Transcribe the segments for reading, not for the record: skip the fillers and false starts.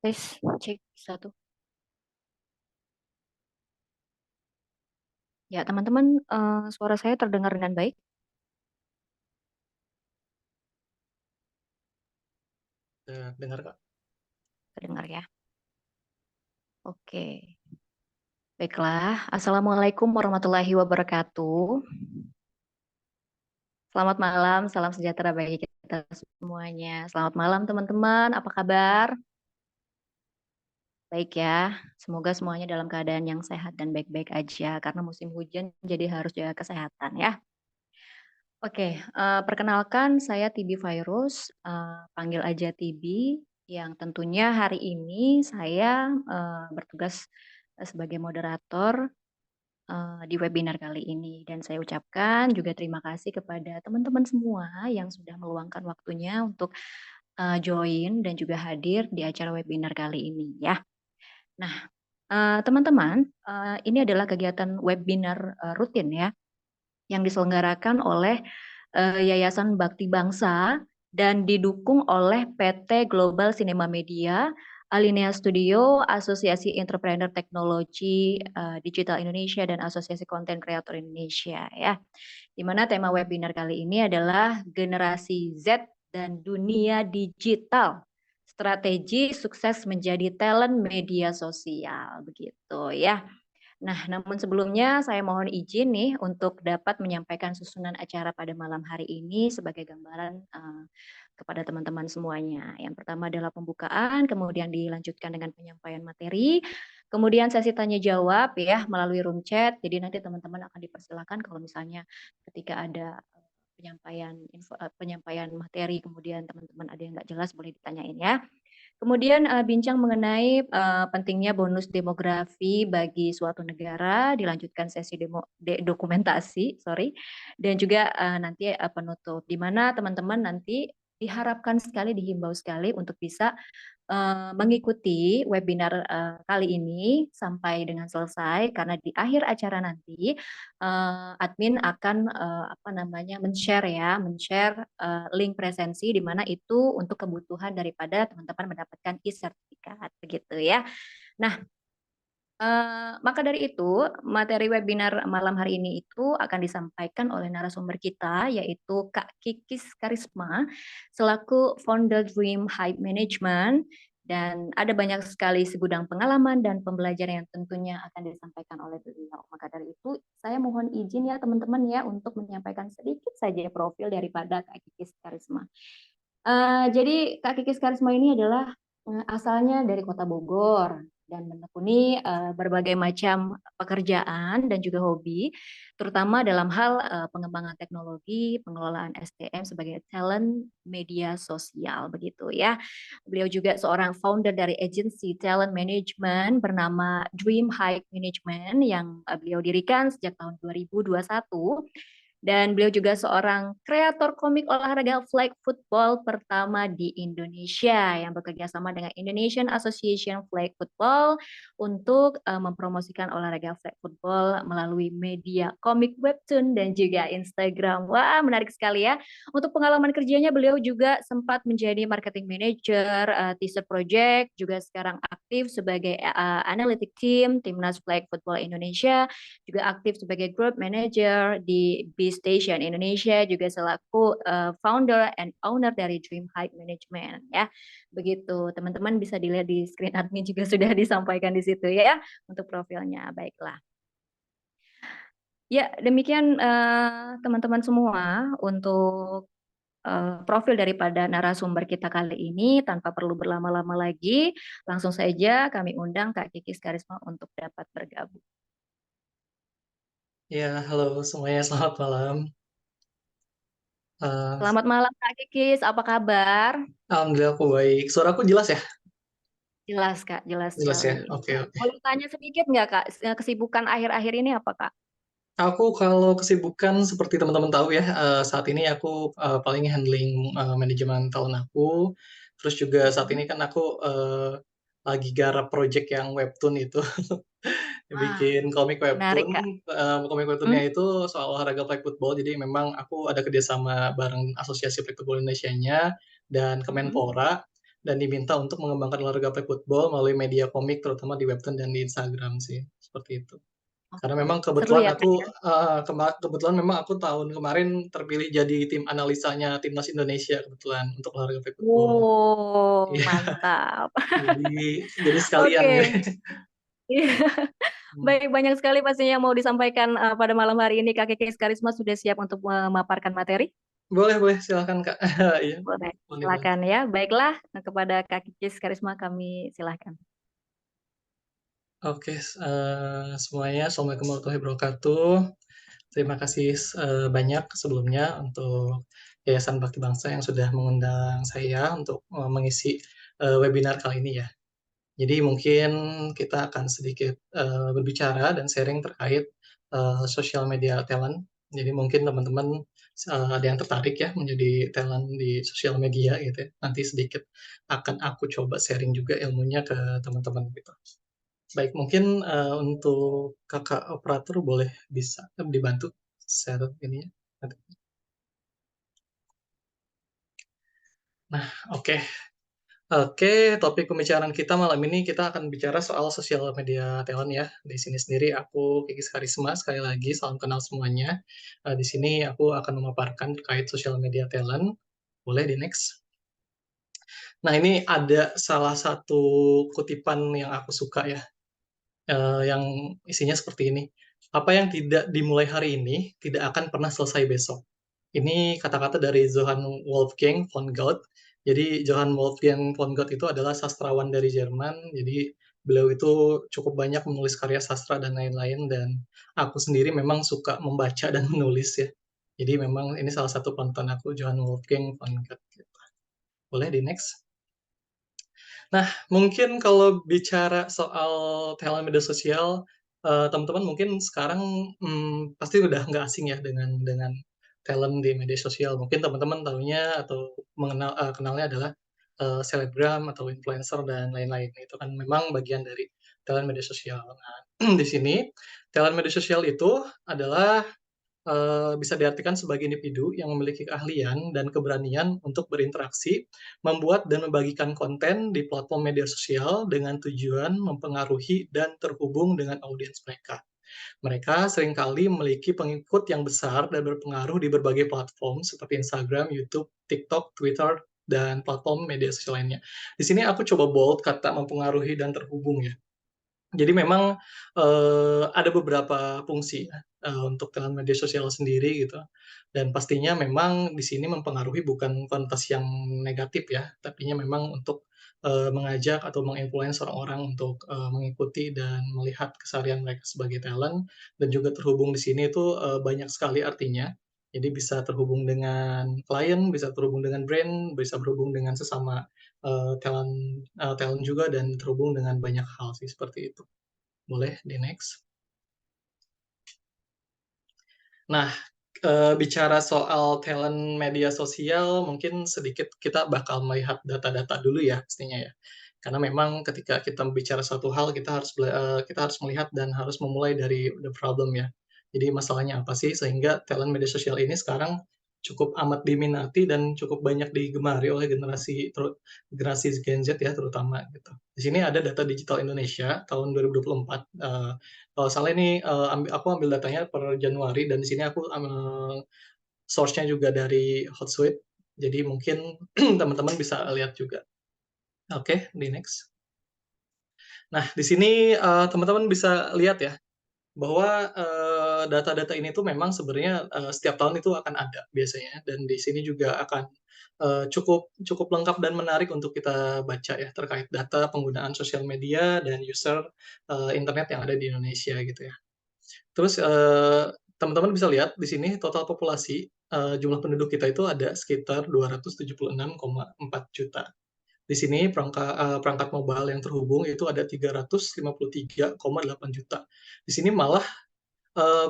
Tes cek satu. Ya, teman-teman, suara saya terdengar dengan baik? Dengar Kak. Terdengar ya. Oke. Baiklah. Assalamualaikum warahmatullahi wabarakatuh. Selamat malam, salam sejahtera bagi kita semuanya. Selamat malam teman-teman, apa kabar? Baik ya. Semoga semuanya dalam keadaan yang sehat dan baik-baik aja karena musim hujan jadi harus jaga kesehatan ya. Oke, perkenalkan saya TB Virus, panggil aja TB, yang tentunya hari ini saya, bertugas, sebagai moderator, di webinar kali ini dan saya ucapkan juga terima kasih kepada teman-teman semua yang sudah meluangkan waktunya untuk, join dan juga hadir di acara webinar kali ini ya. Nah, teman-teman, ini adalah kegiatan webinar, rutin ya yang diselenggarakan oleh, Yayasan Bakti Bangsa dan didukung oleh PT Global Cinema Media, Alinea Studio, Asosiasi Entrepreneur Teknologi, Digital Indonesia, dan Asosiasi Konten Kreator Indonesia ya. Di mana tema webinar kali ini adalah Generasi Z dan Dunia Digital, Strategi Sukses Menjadi Talent Media Sosial, begitu ya. Nah, namun sebelumnya saya mohon izin nih untuk dapat menyampaikan susunan acara pada malam hari ini sebagai gambaran kepada teman-teman semuanya. Yang pertama adalah pembukaan, kemudian dilanjutkan dengan penyampaian materi, kemudian sesi tanya jawab ya melalui room chat. Jadi nanti teman-teman akan dipersilakan kalau misalnya ketika ada penyampaian materi, kemudian teman-teman ada yang nggak jelas boleh ditanyain ya. Kemudian, bincang mengenai, pentingnya bonus demografi bagi suatu negara, dilanjutkan sesi dokumentasi, sorry, dan juga, nanti, penutup, di mana teman-teman nanti diharapkan sekali, dihimbau sekali untuk bisa mengikuti webinar, kali ini sampai dengan selesai karena di akhir acara nanti, admin akan, apa namanya, men-share ya, men-share, link presensi di mana itu untuk kebutuhan daripada teman-teman mendapatkan e-sertifikat, begitu ya. Nah, maka dari itu, materi webinar malam hari ini itu akan disampaikan oleh narasumber kita, yaitu Kak Kikis Karisma, selaku founder Dream Hype Management, dan ada banyak sekali segudang pengalaman dan pembelajaran yang tentunya akan disampaikan oleh beliau. Maka dari itu, saya mohon izin ya teman-teman ya untuk menyampaikan sedikit saja profil daripada Kak Kikis Karisma. Jadi Kak Kikis Karisma ini adalah asalnya dari Kota Bogor dan menekuni berbagai macam pekerjaan dan juga hobi, terutama dalam hal pengembangan teknologi, pengelolaan SDM sebagai talent media sosial begitu ya. Beliau juga seorang founder dari agensi talent management bernama Dream High Management yang beliau dirikan sejak tahun 2021 dan beliau juga seorang kreator komik olahraga flag football pertama di Indonesia yang bekerja sama dengan Indonesian Association Flag Football untuk mempromosikan olahraga flag football melalui media komik webtoon dan juga Instagram. Wah, menarik sekali ya. Untuk pengalaman kerjanya beliau juga sempat menjadi marketing manager, teaser project, juga sekarang aktif sebagai analytic team Timnas Flag Football Indonesia, juga aktif sebagai group manager di B Station Indonesia, juga selaku founder and owner dari Dream Hype Management ya. Begitu, teman-teman bisa dilihat di screen admin juga sudah disampaikan di situ ya untuk profilnya. Baiklah. Ya, demikian teman-teman semua untuk profil daripada narasumber kita kali ini. Tanpa perlu berlama-lama lagi, langsung saja kami undang Kak Kikis Karisma untuk dapat bergabung. Ya, halo semuanya, selamat malam. Eh, Selamat malam Kak Kikis, apa kabar? Alhamdulillah aku baik. Suaraku jelas ya? Jelas Kak, jelas Jelas ya? sekali. Oke, Nah, oke. boleh tanya sedikit nggak Kak, kesibukan akhir-akhir ini apa Kak? Aku kalau kesibukan seperti teman-teman tahu ya, saat ini aku paling handling manajemen tahun aku. Terus juga saat Mm-mm. ini kan aku lagi garap project yang webtoon itu. Wah, Bikin komik menarik webtoon. Kak. Komik webtoonnya Hmm? itu soal olahraga flag football. Jadi memang aku ada kerjasama bareng Asosiasi Flag Football Indonesia-nya dan Mm-mm. Kemenpora. dan diminta untuk mengembangkan olahraga flag football melalui media komik, terutama di webtoon dan di Instagram sih, seperti itu. Karena Oke, memang seru kebetulan ya Kak aku ya? kebetulan memang aku tahun kemarin terpilih jadi tim analisanya timnas Indonesia kebetulan untuk olahraga flag football. Wow, Iya, mantap. jadi sekalian gitu. Oke, iya. Baik, banyak sekali pastinya yang mau disampaikan pada malam hari ini. Kak Kikis Karisma sudah siap untuk memaparkan materi? Boleh boleh, silakan Kak. Iya, Boleh, boleh banget. silakan ya. Baiklah, kepada Kak Kikis Karisma kami silakan. Oke, semuanya, assalamualaikum warahmatullahi wabarakatuh. Terima kasih banyak sebelumnya untuk Yayasan Bakti Bangsa yang sudah mengundang saya untuk mengisi webinar kali ini ya. Jadi mungkin kita akan sedikit berbicara dan sharing terkait social media talent. Jadi mungkin teman-teman ada yang tertarik ya menjadi talent di sosial media gitu ya. Nanti sedikit akan aku coba sharing juga ilmunya ke teman-teman gitu. Baik, mungkin untuk kakak operator boleh bisa dibantu share ini ya. Nah, oke. Oke, topik pembicaraan kita malam ini kita akan bicara soal sosial media talent ya. Di sini sendiri aku Kikis Karisma, sekali lagi salam kenal semuanya. Di sini aku akan memaparkan terkait sosial media talent. Boleh di next. Nah, ini ada salah satu kutipan yang aku suka ya, yang isinya seperti ini. Apa yang tidak dimulai hari ini tidak akan pernah selesai besok. Ini kata-kata dari Johann Wolfgang von Goethe. Jadi Johann Wolfgang von Goethe itu adalah sastrawan dari Jerman. Jadi beliau itu cukup banyak menulis karya sastra dan lain-lain. Dan aku sendiri memang suka membaca dan menulis ya. Jadi memang ini salah satu panutan aku, Johann Wolfgang von Goethe. Boleh di next. Nah, mungkin kalau bicara soal talent media sosial, teman-teman mungkin sekarang pasti udah nggak asing ya dengan talent di media sosial. Mungkin teman-teman tahunya atau kenalnya adalah selebgram atau influencer dan lain-lain. Itu kan memang bagian dari talent media sosial. Nah, di sini talent media sosial itu adalah bisa diartikan sebagai individu yang memiliki keahlian dan keberanian untuk berinteraksi, membuat dan membagikan konten di platform media sosial dengan tujuan mempengaruhi dan terhubung dengan audiens mereka. Mereka seringkali memiliki pengikut yang besar dan berpengaruh di berbagai platform seperti Instagram, YouTube, TikTok, Twitter, dan platform media sosial lainnya. Di sini aku coba bold kata mempengaruhi dan terhubung ya. Jadi memang ada beberapa fungsi ya, untuk talent media sosial sendiri gitu, dan pastinya memang di sini mempengaruhi bukan konotasi yang negatif ya, tapinya memang untuk mengajak atau menginfluence orang-orang untuk mengikuti dan melihat keseharian mereka sebagai talent, dan juga terhubung di sini itu banyak sekali artinya. Jadi bisa terhubung dengan klien, bisa terhubung dengan brand, bisa berhubung dengan sesama talent juga, dan terhubung dengan banyak hal sih seperti itu. Boleh di next. Nah, bicara soal talent media sosial, mungkin sedikit kita bakal melihat data-data dulu ya pastinya ya. Karena memang ketika kita bicara suatu hal, kita harus melihat dan harus memulai dari the problem ya. Jadi masalahnya apa sih sehingga talent media sosial ini sekarang cukup amat diminati dan cukup banyak digemari oleh generasi Gen Z ya terutama gitu. Di sini ada data digital Indonesia tahun 2024. Kalau salah ini aku ambil datanya per Januari, dan di sini aku source-nya juga dari Hotsuite. Jadi mungkin teman-teman bisa lihat juga. Oke, di next. Nah, di sini teman-teman bisa lihat ya bahwa data-data ini tuh memang sebenarnya setiap tahun itu akan ada biasanya, dan di sini juga akan cukup cukup lengkap dan menarik untuk kita baca ya terkait data penggunaan sosial media dan user internet yang ada di Indonesia gitu ya. Terus teman-teman bisa lihat di sini total populasi jumlah penduduk kita itu ada sekitar 276,4 juta. Di sini perangkat mobile yang terhubung itu ada 353,8 juta. Di sini malah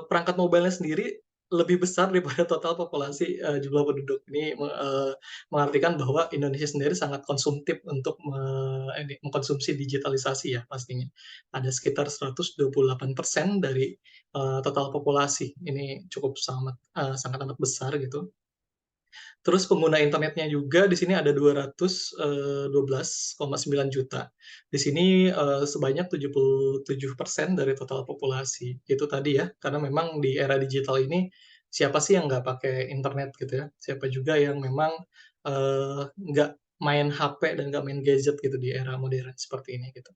perangkat mobilnya sendiri lebih besar daripada total populasi jumlah penduduk. Ini mengartikan bahwa Indonesia sendiri sangat konsumtif untuk mengkonsumsi digitalisasi ya pastinya. Ada sekitar 128% dari total populasi. Ini cukup sangat sangat amat besar gitu. Terus pengguna internetnya juga di sini ada 212,9 juta. Di sini sebanyak 77% dari total populasi. Itu tadi ya, karena memang di era digital ini siapa sih yang nggak pakai internet gitu ya? Siapa juga yang memang nggak main HP dan nggak main gadget gitu di era modern seperti ini gitu.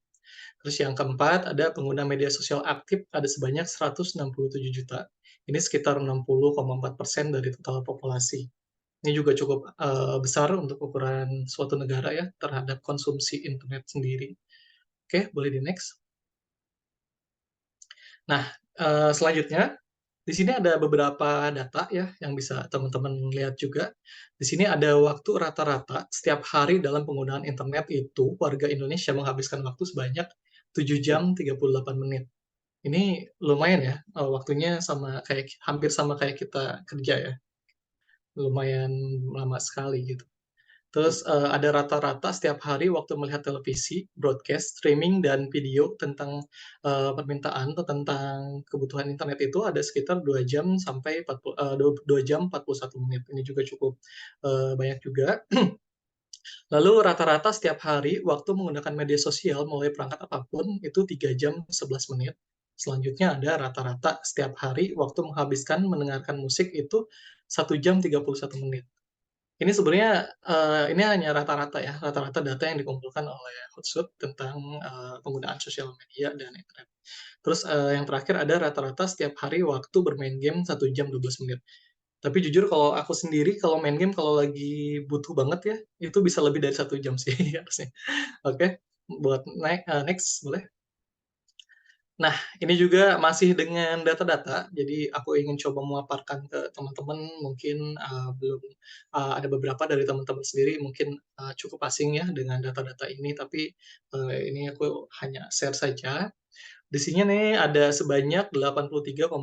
Terus yang keempat ada pengguna media sosial aktif ada sebanyak 167 juta. Ini sekitar 60,4% dari total populasi. Ini juga cukup besar untuk ukuran suatu negara ya terhadap konsumsi internet sendiri. Oke, boleh di next. Nah, selanjutnya di sini ada beberapa data ya yang bisa teman-teman lihat juga. Di sini ada waktu rata-rata setiap hari dalam penggunaan internet itu warga Indonesia menghabiskan waktu sebanyak 7 jam 38 menit. Ini lumayan ya, waktunya hampir sama kayak kita kerja ya. Lumayan lama sekali gitu. Terus ada rata-rata setiap hari waktu melihat televisi, broadcast, streaming, dan video tentang permintaan atau tentang kebutuhan internet itu ada sekitar 2 jam sampai 2 jam 41 menit. Ini juga cukup banyak juga. Lalu rata-rata setiap hari waktu menggunakan media sosial mulai perangkat apapun itu 3 jam 11 menit. Selanjutnya ada rata-rata setiap hari waktu menghabiskan mendengarkan musik itu 1 jam 31 menit. Ini sebenarnya, ini hanya rata-rata ya, rata-rata data yang dikumpulkan oleh Hootsuite tentang, penggunaan sosial media dan internet. Terus, yang terakhir ada rata-rata setiap hari waktu bermain game 1 jam 12 menit. Tapi jujur kalau aku sendiri kalau main game kalau lagi butuh banget ya, itu bisa lebih dari 1 jam sih harusnya. Oke, buat next boleh? Nah, ini juga masih dengan data-data, jadi aku ingin coba memaparkan ke teman-teman mungkin, belum ada beberapa dari teman-teman sendiri mungkin, cukup asing ya dengan data-data ini, tapi, ini aku hanya share saja. Di sini nih ada sebanyak 83,1%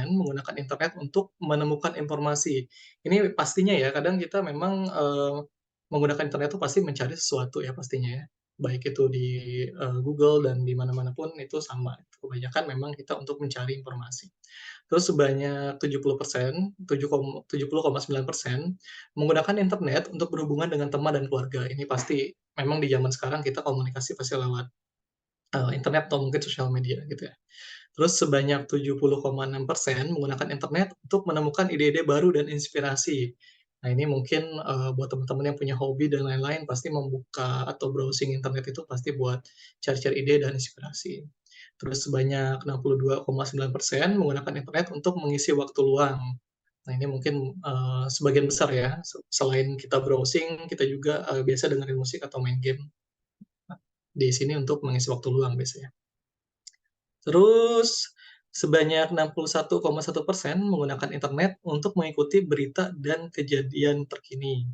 menggunakan internet untuk menemukan informasi. Ini pastinya ya, kadang kita memang, menggunakan internet itu pasti mencari sesuatu ya pastinya ya. Baik itu di, Google dan di mana-mana pun itu sama. Kebanyakan memang kita untuk mencari informasi. Terus sebanyak 70,9% menggunakan internet untuk berhubungan dengan teman dan keluarga. Ini pasti memang di zaman sekarang kita komunikasi pasti lewat internet atau mungkin sosial media gitu ya. Terus sebanyak 70,6% menggunakan internet untuk menemukan ide-ide baru dan inspirasi. Nah, ini mungkin, buat teman-teman yang punya hobi dan lain-lain pasti membuka atau browsing internet itu pasti buat cari-cari ide dan inspirasi. Terus sebanyak 62,9% menggunakan internet untuk mengisi waktu luang. Nah, ini mungkin, sebagian besar ya, selain kita browsing, kita juga, biasa dengerin musik atau main game. Di sini untuk mengisi waktu luang biasanya. Terus sebanyak 61,1% menggunakan internet untuk mengikuti berita dan kejadian terkini.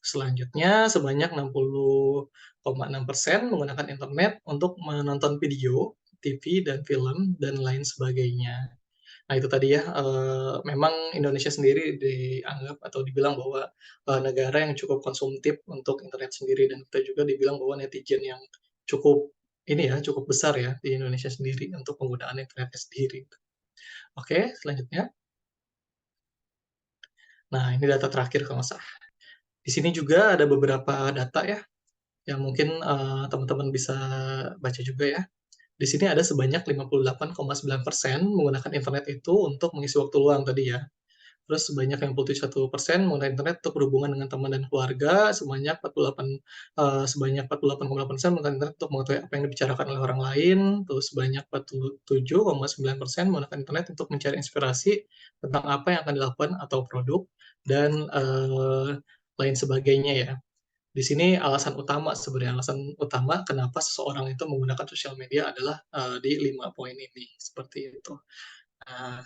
Selanjutnya sebanyak 60,6% menggunakan internet untuk menonton video, TV, dan film, dan lain sebagainya. Nah itu tadi ya, memang Indonesia sendiri dianggap atau dibilang bahwa, negara yang cukup konsumtif untuk internet sendiri dan kita juga dibilang bahwa netizen yang cukup ini ya, cukup besar ya di Indonesia sendiri untuk penggunaan internetnya sendiri. Oke, selanjutnya. Nah ini data terakhir kalau nggak salah. Di sini juga ada beberapa data ya, yang mungkin, teman-teman bisa baca juga ya. Di sini ada sebanyak 58,9% menggunakan internet itu untuk mengisi waktu luang tadi ya. Terus sebanyak 51% menggunakan internet untuk berhubungan dengan teman dan keluarga, sebanyak 48,8% menggunakan internet untuk mengetahui apa yang dibicarakan oleh orang lain, terus sebanyak 47,9% menggunakan internet untuk mencari inspirasi tentang apa yang akan dilakukan atau produk, dan lain sebagainya ya. Di sini alasan utama kenapa seseorang itu menggunakan sosial media adalah, di 5 poin ini, seperti itu. Nah,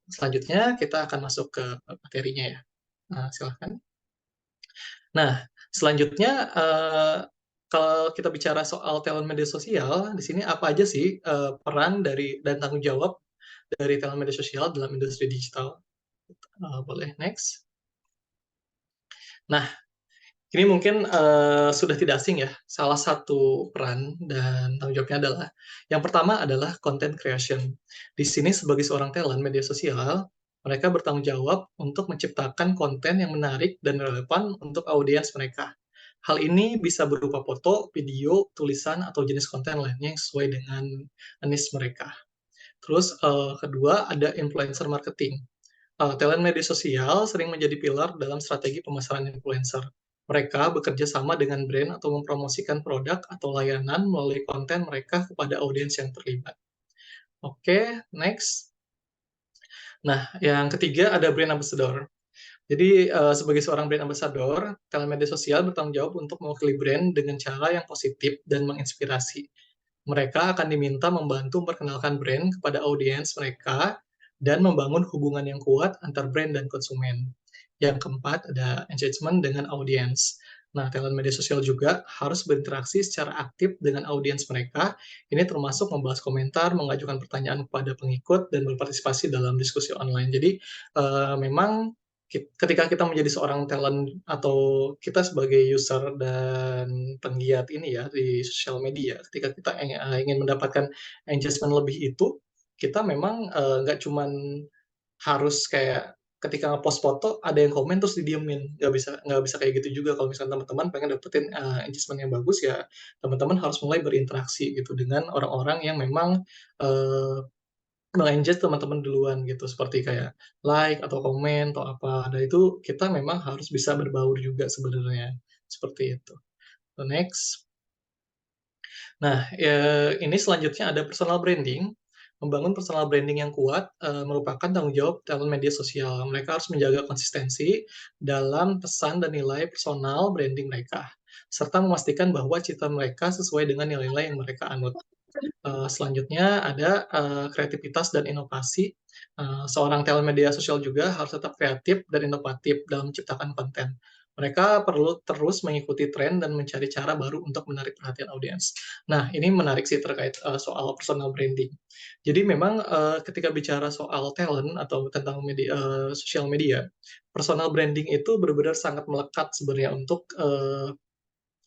selanjutnya kita akan masuk ke materinya ya. Silahkan. Nah, selanjutnya, kalau kita bicara soal talent media sosial, di sini apa aja sih, peran dari dan tanggung jawab dari talent media sosial dalam industri digital? Boleh next. Nah, ini mungkin, sudah tidak asing ya, salah satu peran dan tanggung jawabnya adalah yang pertama adalah content creation. Di sini sebagai seorang talent media sosial, Mereka bertanggung jawab untuk menciptakan konten yang menarik dan relevan untuk audiens mereka. Hal ini bisa berupa foto, video, tulisan, atau jenis konten lainnya yang sesuai dengan niche mereka. Terus kedua ada influencer marketing. Talent media sosial sering menjadi pilar dalam strategi pemasaran influencer. Mereka bekerja sama dengan brand atau mempromosikan produk atau layanan melalui konten mereka kepada audiens yang terlibat. Oke, next. Nah, yang ketiga ada brand ambassador. Jadi, sebagai seorang brand ambassador, talent media sosial bertanggung jawab untuk mewakili brand dengan cara yang positif dan menginspirasi. Mereka akan diminta membantu memperkenalkan brand kepada audiens mereka dan membangun hubungan yang kuat antar brand dan konsumen. Yang keempat ada engagement dengan audiens. Nah, talent media sosial juga harus berinteraksi secara aktif dengan audiens mereka. Ini termasuk membahas komentar, mengajukan pertanyaan kepada pengikut, dan berpartisipasi dalam diskusi online. Jadi, memang ketika kita menjadi seorang talent atau kita sebagai user dan penggiat ini ya di sosial media, ketika kita ingin mendapatkan engagement lebih itu, kita memang nggak cuman harus kayak ketika nge-post foto ada yang komen terus didiemin, nggak bisa kayak gitu juga. Kalau misalnya teman-teman pengen dapetin engagement yang bagus, ya teman-teman harus mulai berinteraksi gitu dengan orang-orang yang memang nge-engage teman-teman duluan gitu, seperti kayak like atau komen atau apa. Dan itu kita memang harus bisa berbaur juga sebenarnya, seperti itu. Next. Nah, ini selanjutnya ada personal branding. Membangun personal branding yang kuat merupakan tanggung jawab talent media sosial. Mereka harus menjaga konsistensi dalam pesan dan nilai personal branding mereka, serta memastikan bahwa citra mereka sesuai dengan nilai-nilai yang mereka anut. Selanjutnya ada kreativitas dan inovasi. Seorang talent media sosial juga harus tetap kreatif dan inovatif dalam menciptakan konten. Mereka perlu terus mengikuti tren dan mencari cara baru untuk menarik perhatian audiens. Nah, ini menarik sih terkait soal personal branding. Jadi memang ketika bicara soal talent atau tentang sosial media, personal branding itu benar-benar sangat melekat sebenarnya untuk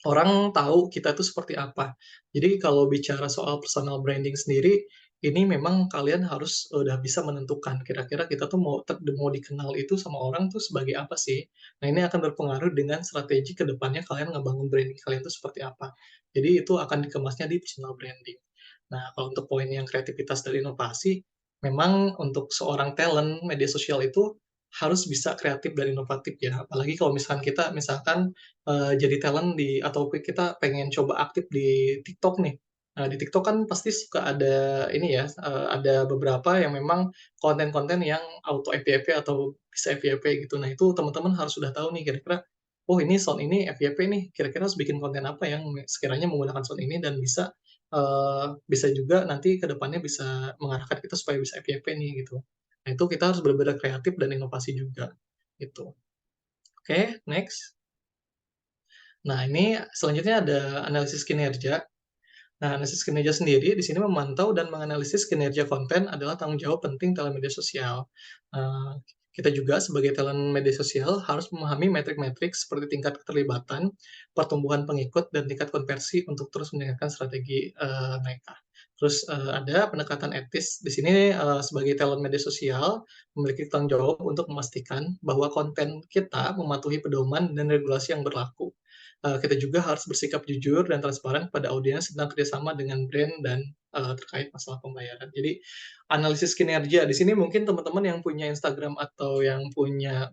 orang tahu kita itu seperti apa. Jadi kalau bicara soal personal branding sendiri, ini memang kalian harus udah bisa menentukan kira-kira kita tuh mau dikenal itu sama orang tuh sebagai apa sih. Nah, ini akan berpengaruh dengan strategi ke depannya kalian ngebangun branding kalian tuh seperti apa. Jadi itu akan dikemasnya di personal branding. Nah, kalau untuk poin yang kreativitas dan inovasi, memang untuk seorang talent media sosial itu harus bisa kreatif dan inovatif ya. Apalagi kalau misalkan jadi talent atau kita pengen coba aktif di TikTok nih. Nah, di TikTok kan pasti suka ada ini ya, ada beberapa yang memang konten-konten yang auto FYP atau bisa FYP gitu. Nah, itu teman-teman harus sudah tahu nih kira-kira, oh ini sound ini FYP nih, kira-kira harus bikin konten apa yang sekiranya menggunakan sound ini dan bisa juga nanti ke depannya bisa mengarahkan kita supaya bisa FYP nih gitu. Nah, itu kita harus benar-benar kreatif dan inovasi juga, gitu. Oke, next. Nah, ini selanjutnya ada analisis kinerja. Nah, analisis kinerja sendiri di sini memantau dan menganalisis kinerja konten adalah tanggung jawab penting dalam media sosial. Eee, kita juga sebagai talent media sosial harus memahami metrik-metrik seperti tingkat keterlibatan, pertumbuhan pengikut, dan tingkat konversi untuk terus meningkatkan strategi mereka. Terus ada pendekatan etis. Di sini sebagai talent media sosial memiliki tanggung jawab untuk memastikan bahwa konten kita mematuhi pedoman dan regulasi yang berlaku. Kita juga harus bersikap jujur dan transparan kepada audiens tentang kerjasama dengan brand dan terkait masalah pembayaran. Jadi analisis kinerja di sini mungkin teman-teman yang punya Instagram atau yang punya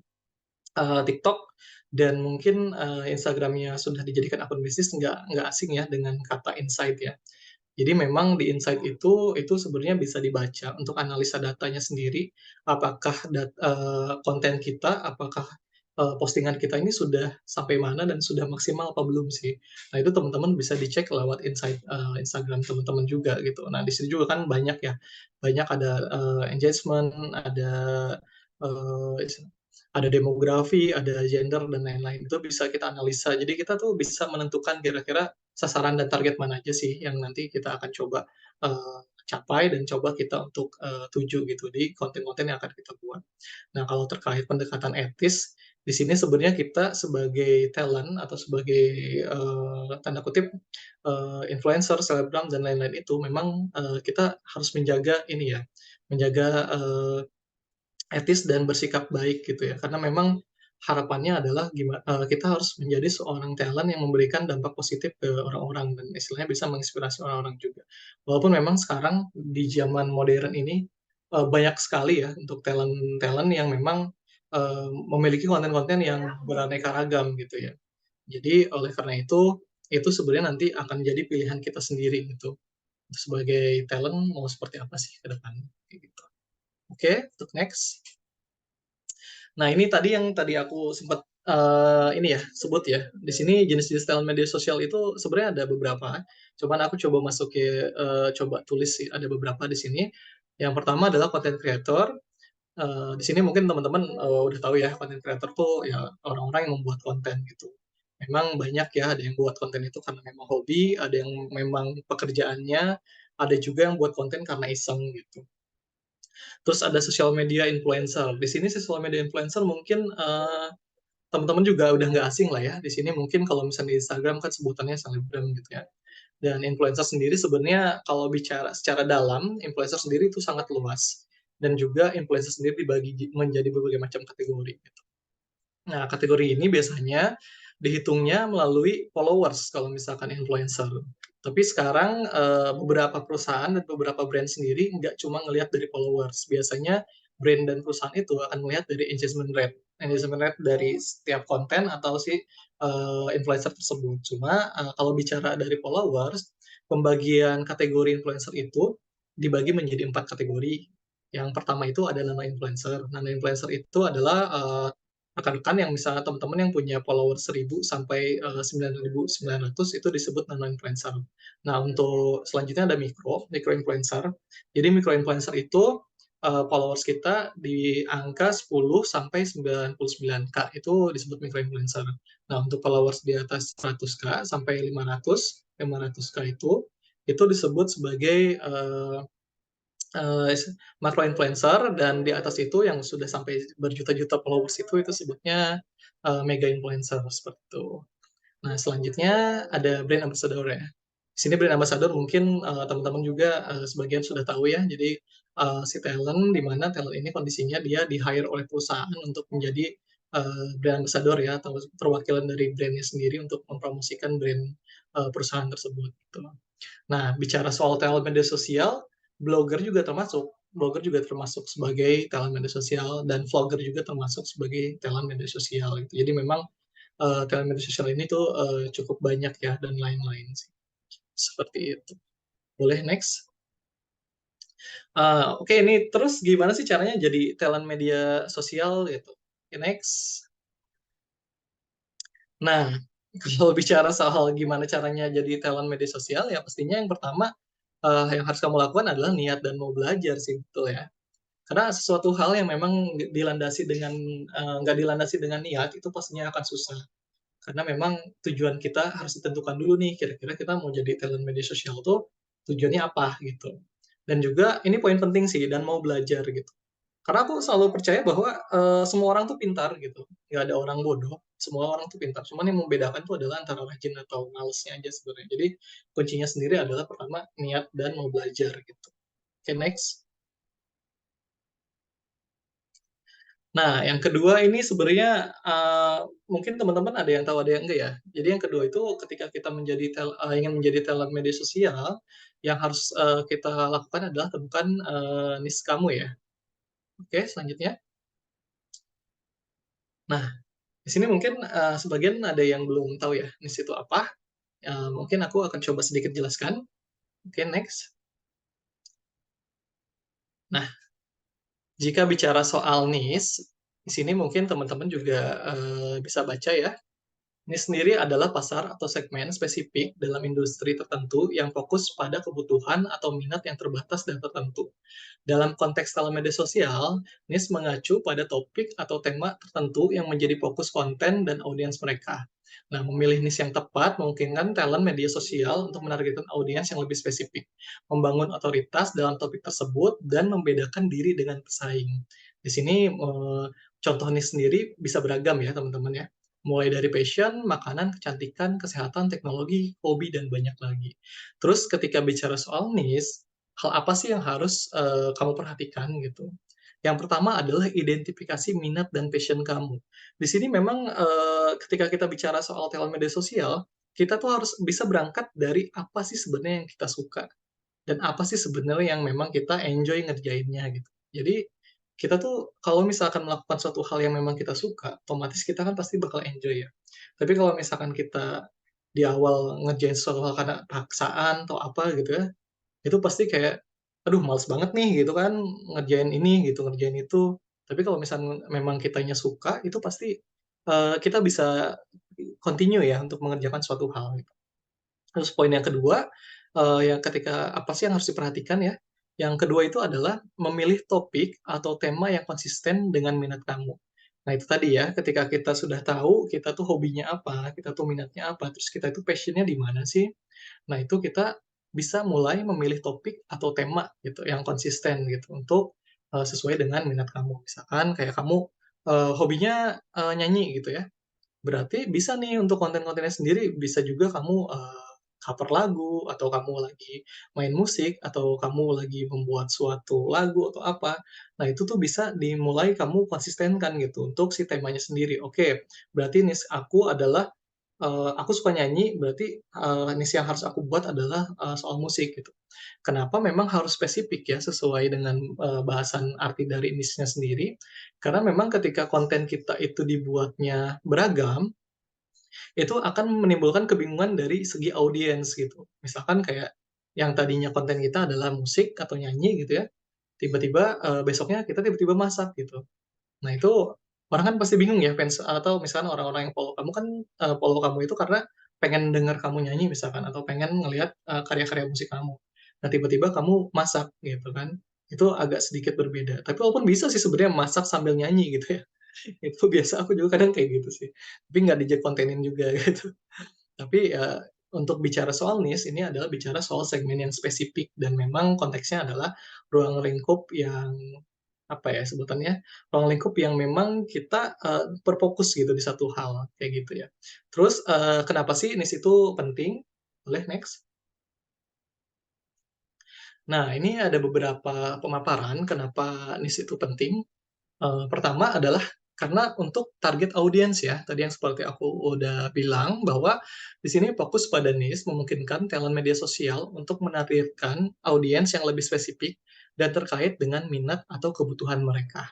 TikTok dan mungkin Instagram-nya sudah dijadikan akun bisnis nggak asing ya dengan kata insight ya. Jadi memang di insight itu sebenarnya bisa dibaca untuk analisa datanya sendiri, apakah konten kita, apakah postingan kita ini sudah sampai mana dan sudah maksimal apa belum sih. Nah, itu teman-teman bisa dicek lewat insight Instagram teman-teman juga gitu. Nah, di sini juga kan banyak ya, banyak ada engagement, eee, ada demografi, ada gender dan lain-lain. Itu bisa kita analisa. Jadi kita tuh bisa menentukan kira-kira sasaran dan target mana aja sih yang nanti kita akan coba capai dan coba kita untuk tuju gitu di konten-konten yang akan kita buat. Nah, kalau terkait pendekatan etis, di sini sebenarnya kita sebagai talent atau sebagai tanda kutip influencer, selebgram dan lain-lain itu memang kita harus menjaga ini ya, menjaga etis dan bersikap baik gitu ya. Karena memang harapannya adalah kita harus menjadi seorang talent yang memberikan dampak positif ke orang-orang dan istilahnya bisa menginspirasi orang-orang juga. Walaupun memang sekarang di zaman modern ini banyak sekali ya untuk talent-talent yang memang memiliki konten-konten yang beraneka ragam gitu ya. Jadi oleh karena itu sebenarnya nanti akan jadi pilihan kita sendiri gitu. Sebagai talent mau seperti apa sih ke depan gitu. Oke, untuk next. Nah, ini tadi aku sempat ini ya sebut ya. Di sini jenis-jenis talent media sosial itu sebenarnya ada beberapa. Cuman aku coba masuk ke coba tulis sih ada beberapa di sini. Yang pertama adalah content creator. Di sini mungkin teman-teman udah tahu ya content creator tuh ya orang-orang yang membuat konten gitu. Memang banyak ya ada yang buat konten itu karena memang hobi, ada yang memang pekerjaannya, ada juga yang buat konten karena iseng gitu. Terus ada social media influencer. Di sini social media influencer mungkin teman-teman juga udah nggak asing lah ya. Di sini mungkin kalau misalnya di Instagram kan sebutannya selebgram gitu ya. Dan influencer sendiri sebenarnya kalau bicara secara dalam, influencer sendiri itu sangat luas. Dan juga influencer sendiri dibagi menjadi berbagai macam kategori. Gitu. Nah, kategori ini biasanya dihitungnya melalui followers kalau misalkan influencer. Tapi sekarang beberapa perusahaan dan beberapa brand sendiri nggak cuma ngelihat dari followers. Biasanya brand dan perusahaan itu akan melihat dari engagement rate. Engagement rate dari setiap konten atau si influencer tersebut. Cuma kalau bicara dari followers, pembagian kategori influencer itu dibagi menjadi 4 kategori. Yang pertama itu ada nama influencer. Nama influencer itu adalah rekan-rekan yang misalnya teman-teman yang punya follower 1.000 sampai 9.900 itu disebut nano influencer. Nah, untuk selanjutnya ada micro influencer. Jadi micro influencer itu followers kita di angka 10 sampai 99K itu disebut micro influencer. Nah, untuk followers di atas 100K sampai 500K itu disebut sebagai uh, macro influencer dan di atas itu yang sudah sampai berjuta-juta followers itu sebutnya mega influencer seperti itu. Nah, selanjutnya ada brand ambassador ya. Di sini brand ambassador mungkin teman-teman juga sebagian sudah tahu ya. Jadi si talent di mana talent ini kondisinya dia di hire oleh perusahaan untuk menjadi brand ambassador ya atau perwakilan dari brandnya sendiri untuk mempromosikan brand perusahaan tersebut. Gitu. Nah, bicara soal talent media sosial, blogger juga termasuk. Blogger juga termasuk sebagai talent media sosial dan vlogger juga termasuk sebagai talent media sosial. Gitu. Jadi memang talent media sosial ini tuh cukup banyak ya dan lain-lain sih. Seperti itu. Boleh next? Oke, ini terus gimana sih caranya jadi talent media sosial gitu? Oke, next. Nah, kalau bicara soal gimana caranya jadi talent media sosial, ya pastinya yang pertama yang harus kamu lakukan adalah niat dan mau belajar sih, betul ya. Karena sesuatu hal yang memang nggak dilandasi dengan niat itu pastinya akan susah. Karena memang tujuan kita harus ditentukan dulu nih, kira-kira kita mau jadi talent media sosial tuh tujuannya apa gitu. Dan juga ini poin penting sih dan mau belajar gitu. Karena aku selalu percaya bahwa semua orang tuh pintar gitu. Nggak ada orang bodoh, semua orang tuh pintar. Cuman yang membedakan tuh adalah antara rajin atau malesnya aja sebenarnya. Jadi kuncinya sendiri adalah pertama niat dan mau belajar gitu. Oke, next. Nah, yang kedua ini sebenarnya mungkin teman-teman ada yang tahu ada yang enggak ya. Jadi yang kedua itu ketika kita ingin menjadi talent media sosial, yang harus kita lakukan adalah temukan niche kamu ya. Oke, selanjutnya. Nah, di sini mungkin sebagian ada yang belum tahu ya niche itu apa. Mungkin aku akan coba sedikit jelaskan. Oke, next. Nah, jika bicara soal niche, di sini mungkin teman-teman juga bisa baca ya. Ini sendiri adalah pasar atau segmen spesifik dalam industri tertentu yang fokus pada kebutuhan atau minat yang terbatas dan tertentu. Dalam konteks dalam media sosial, niche mengacu pada topik atau tema tertentu yang menjadi fokus konten dan audiens mereka. Nah, memilih niche yang tepat memungkinkan talent media sosial untuk menargetkan audiens yang lebih spesifik, membangun otoritas dalam topik tersebut, dan membedakan diri dengan pesaing. Di sini contoh niche sendiri bisa beragam ya teman-teman ya. Mulai dari passion, makanan, kecantikan, kesehatan, teknologi, hobi, dan banyak lagi. Terus ketika bicara soal niche, hal apa sih yang harus kamu perhatikan gitu? Yang pertama adalah identifikasi minat dan passion kamu. Di sini memang, ketika kita bicara soal talent media sosial, kita tuh harus bisa berangkat dari apa sih sebenarnya yang kita suka, dan apa sih sebenarnya yang memang kita enjoy ngerjainnya gitu. Jadi, kita tuh kalau misalkan melakukan suatu hal yang memang kita suka, otomatis kita kan pasti bakal enjoy ya. Tapi kalau misalkan kita di awal ngerjain sesuatu hal karena paksaan atau apa gitu ya, itu pasti kayak, "Aduh males banget nih," gitu kan, "ngerjain ini," gitu, "ngerjain itu." Tapi kalau misalnya memang kitanya suka, itu pasti, kita bisa continue ya untuk mengerjakan suatu hal gitu. Terus poin yang kedua, yang ketika apa sih yang harus diperhatikan ya, yang kedua itu adalah memilih topik atau tema yang konsisten dengan minat kamu. Nah itu tadi ya, ketika kita sudah tahu kita tuh hobinya apa, kita tuh minatnya apa, terus kita itu passion-nya di mana sih, nah itu kita bisa mulai memilih topik atau tema gitu yang konsisten gitu untuk, sesuai dengan minat kamu. Misalkan kayak kamu, hobinya, nyanyi gitu ya, berarti bisa nih untuk konten-kontennya sendiri bisa juga kamu, cover lagu atau kamu lagi main musik atau kamu lagi membuat suatu lagu atau apa. Nah itu tuh bisa dimulai kamu konsistenkan gitu untuk si temanya sendiri. Oke, berarti niche aku adalah aku suka nyanyi berarti, niche yang harus aku buat adalah, soal musik gitu. Kenapa memang harus spesifik ya sesuai dengan, bahasan arti dari niche-nya sendiri, karena memang ketika konten kita itu dibuatnya beragam, itu akan menimbulkan kebingungan dari segi audiens gitu. Misalkan kayak yang tadinya konten kita adalah musik atau nyanyi gitu ya, tiba-tiba, besoknya kita tiba-tiba masak gitu. Nah itu, orang kan pasti bingung ya fans atau misalkan orang-orang yang follow kamu kan, follow kamu itu karena pengen denger kamu nyanyi misalkan atau pengen ngelihat, karya-karya musik kamu. Nah tiba-tiba kamu masak gitu kan, itu agak sedikit berbeda. Tapi walaupun bisa sih sebenarnya masak sambil nyanyi gitu ya. Itu biasa aku juga kadang kayak gitu sih, tapi nggak kontenin juga gitu. Tapi, untuk bicara soal niche, ini adalah bicara soal segmen yang spesifik dan memang konteksnya adalah ruang lingkup yang, apa ya sebutannya, ruang lingkup yang memang kita, berfokus gitu di satu hal, kayak gitu ya. Terus, kenapa sih niche itu penting? Boleh next? Nah, ini ada beberapa pemaparan kenapa niche itu penting. Pertama adalah karena untuk target audiens ya, tadi yang seperti aku udah bilang bahwa di sini fokus pada niche memungkinkan talent media sosial untuk menargetkan audiens yang lebih spesifik dan terkait dengan minat atau kebutuhan mereka.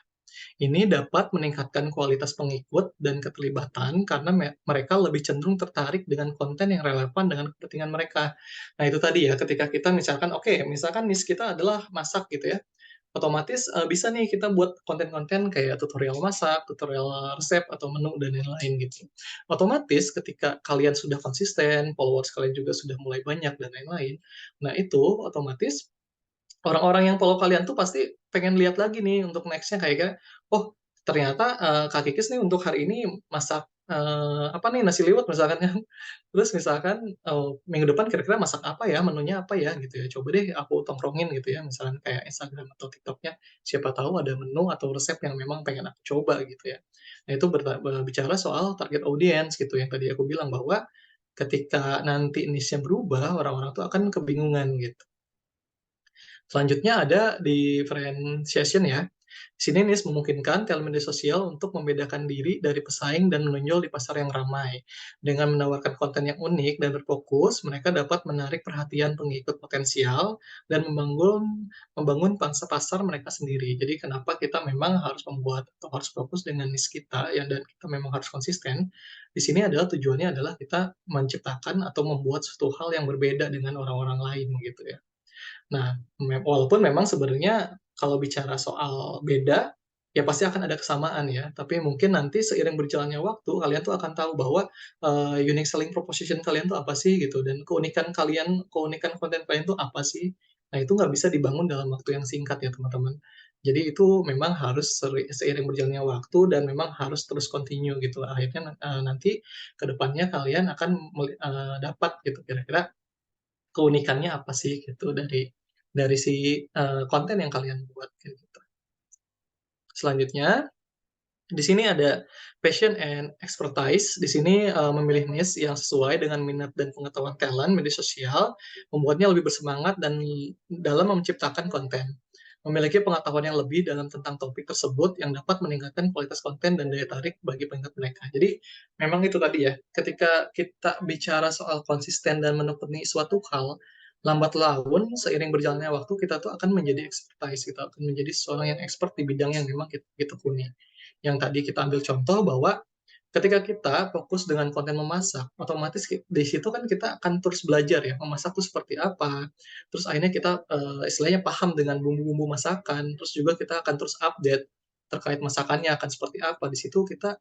Ini dapat meningkatkan kualitas pengikut dan keterlibatan karena mereka lebih cenderung tertarik dengan konten yang relevan dengan kepentingan mereka. Nah, itu tadi ya, ketika kita misalkan oke, misalkan niche kita adalah masak gitu ya, otomatis, bisa nih kita buat konten-konten kayak tutorial masak, tutorial resep atau menu dan lain-lain gitu. Otomatis ketika kalian sudah konsisten, followers kalian juga sudah mulai banyak dan lain-lain, nah itu otomatis orang-orang yang follow kalian tuh pasti pengen lihat lagi nih untuk next-nya kayak, "Oh ternyata, Kak Kikis nih untuk hari ini masak, apa nih, nasi liwet," misalkan kan. Terus misalkan, minggu depan kira-kira masak apa ya, menunya apa ya, gitu ya. Coba deh aku tongkrongin gitu ya, misalkan kayak Instagram atau TikTok-nya, siapa tahu ada menu atau resep yang memang pengen aku coba gitu ya. Nah itu bicara soal target audience gitu yang tadi aku bilang bahwa ketika nanti niche-nya berubah, orang-orang tuh akan kebingungan gitu. Selanjutnya ada differentiation ya. Di sini NIS memungkinkan talent media sosial untuk membedakan diri dari pesaing dan menonjol di pasar yang ramai. Dengan menawarkan konten yang unik dan berfokus, mereka dapat menarik perhatian pengikut potensial dan membangun membangun pangsa pasar mereka sendiri. Jadi kenapa kita memang harus membuat atau harus fokus dengan niche kita ya dan kita memang harus konsisten. Di sini adalah tujuannya adalah kita menciptakan atau membuat suatu hal yang berbeda dengan orang-orang lain gitu ya. Nah, walaupun memang sebenarnya kalau bicara soal beda, ya pasti akan ada kesamaan ya, tapi mungkin nanti seiring berjalannya waktu, kalian tuh akan tahu bahwa, unique selling proposition kalian tuh apa sih gitu, dan keunikan konten kalian tuh apa sih. Nah, itu nggak bisa dibangun dalam waktu yang singkat ya teman-teman. Jadi itu memang harus seiring berjalannya waktu dan memang harus terus continue gitu. Akhirnya, nanti ke depannya kalian akan dapat gitu kira-kira keunikannya apa sih gitu dari si, konten yang kalian buat kayak gitu. Selanjutnya, di sini ada passion and expertise. Di sini, memilih niche yang sesuai dengan minat dan pengetahuan talent media sosial, membuatnya lebih bersemangat dan dalam menciptakan konten. memiliki pengetahuan yang lebih dalam tentang topik tersebut yang dapat meningkatkan kualitas konten dan daya tarik bagi pengikut mereka. Jadi memang itu tadi ya, ketika kita bicara soal konsisten dan menekuni suatu hal, lambat laun seiring berjalannya waktu kita tuh akan menjadi expertise, kita akan menjadi seorang yang expert di bidang yang memang kita tekuni. Yang tadi kita ambil contoh bahwa ketika kita fokus dengan konten memasak, otomatis di situ kan kita akan terus belajar ya, memasak itu seperti apa. Terus akhirnya kita istilahnya paham dengan bumbu-bumbu masakan, terus juga kita akan terus update terkait masakannya akan seperti apa. Di situ kita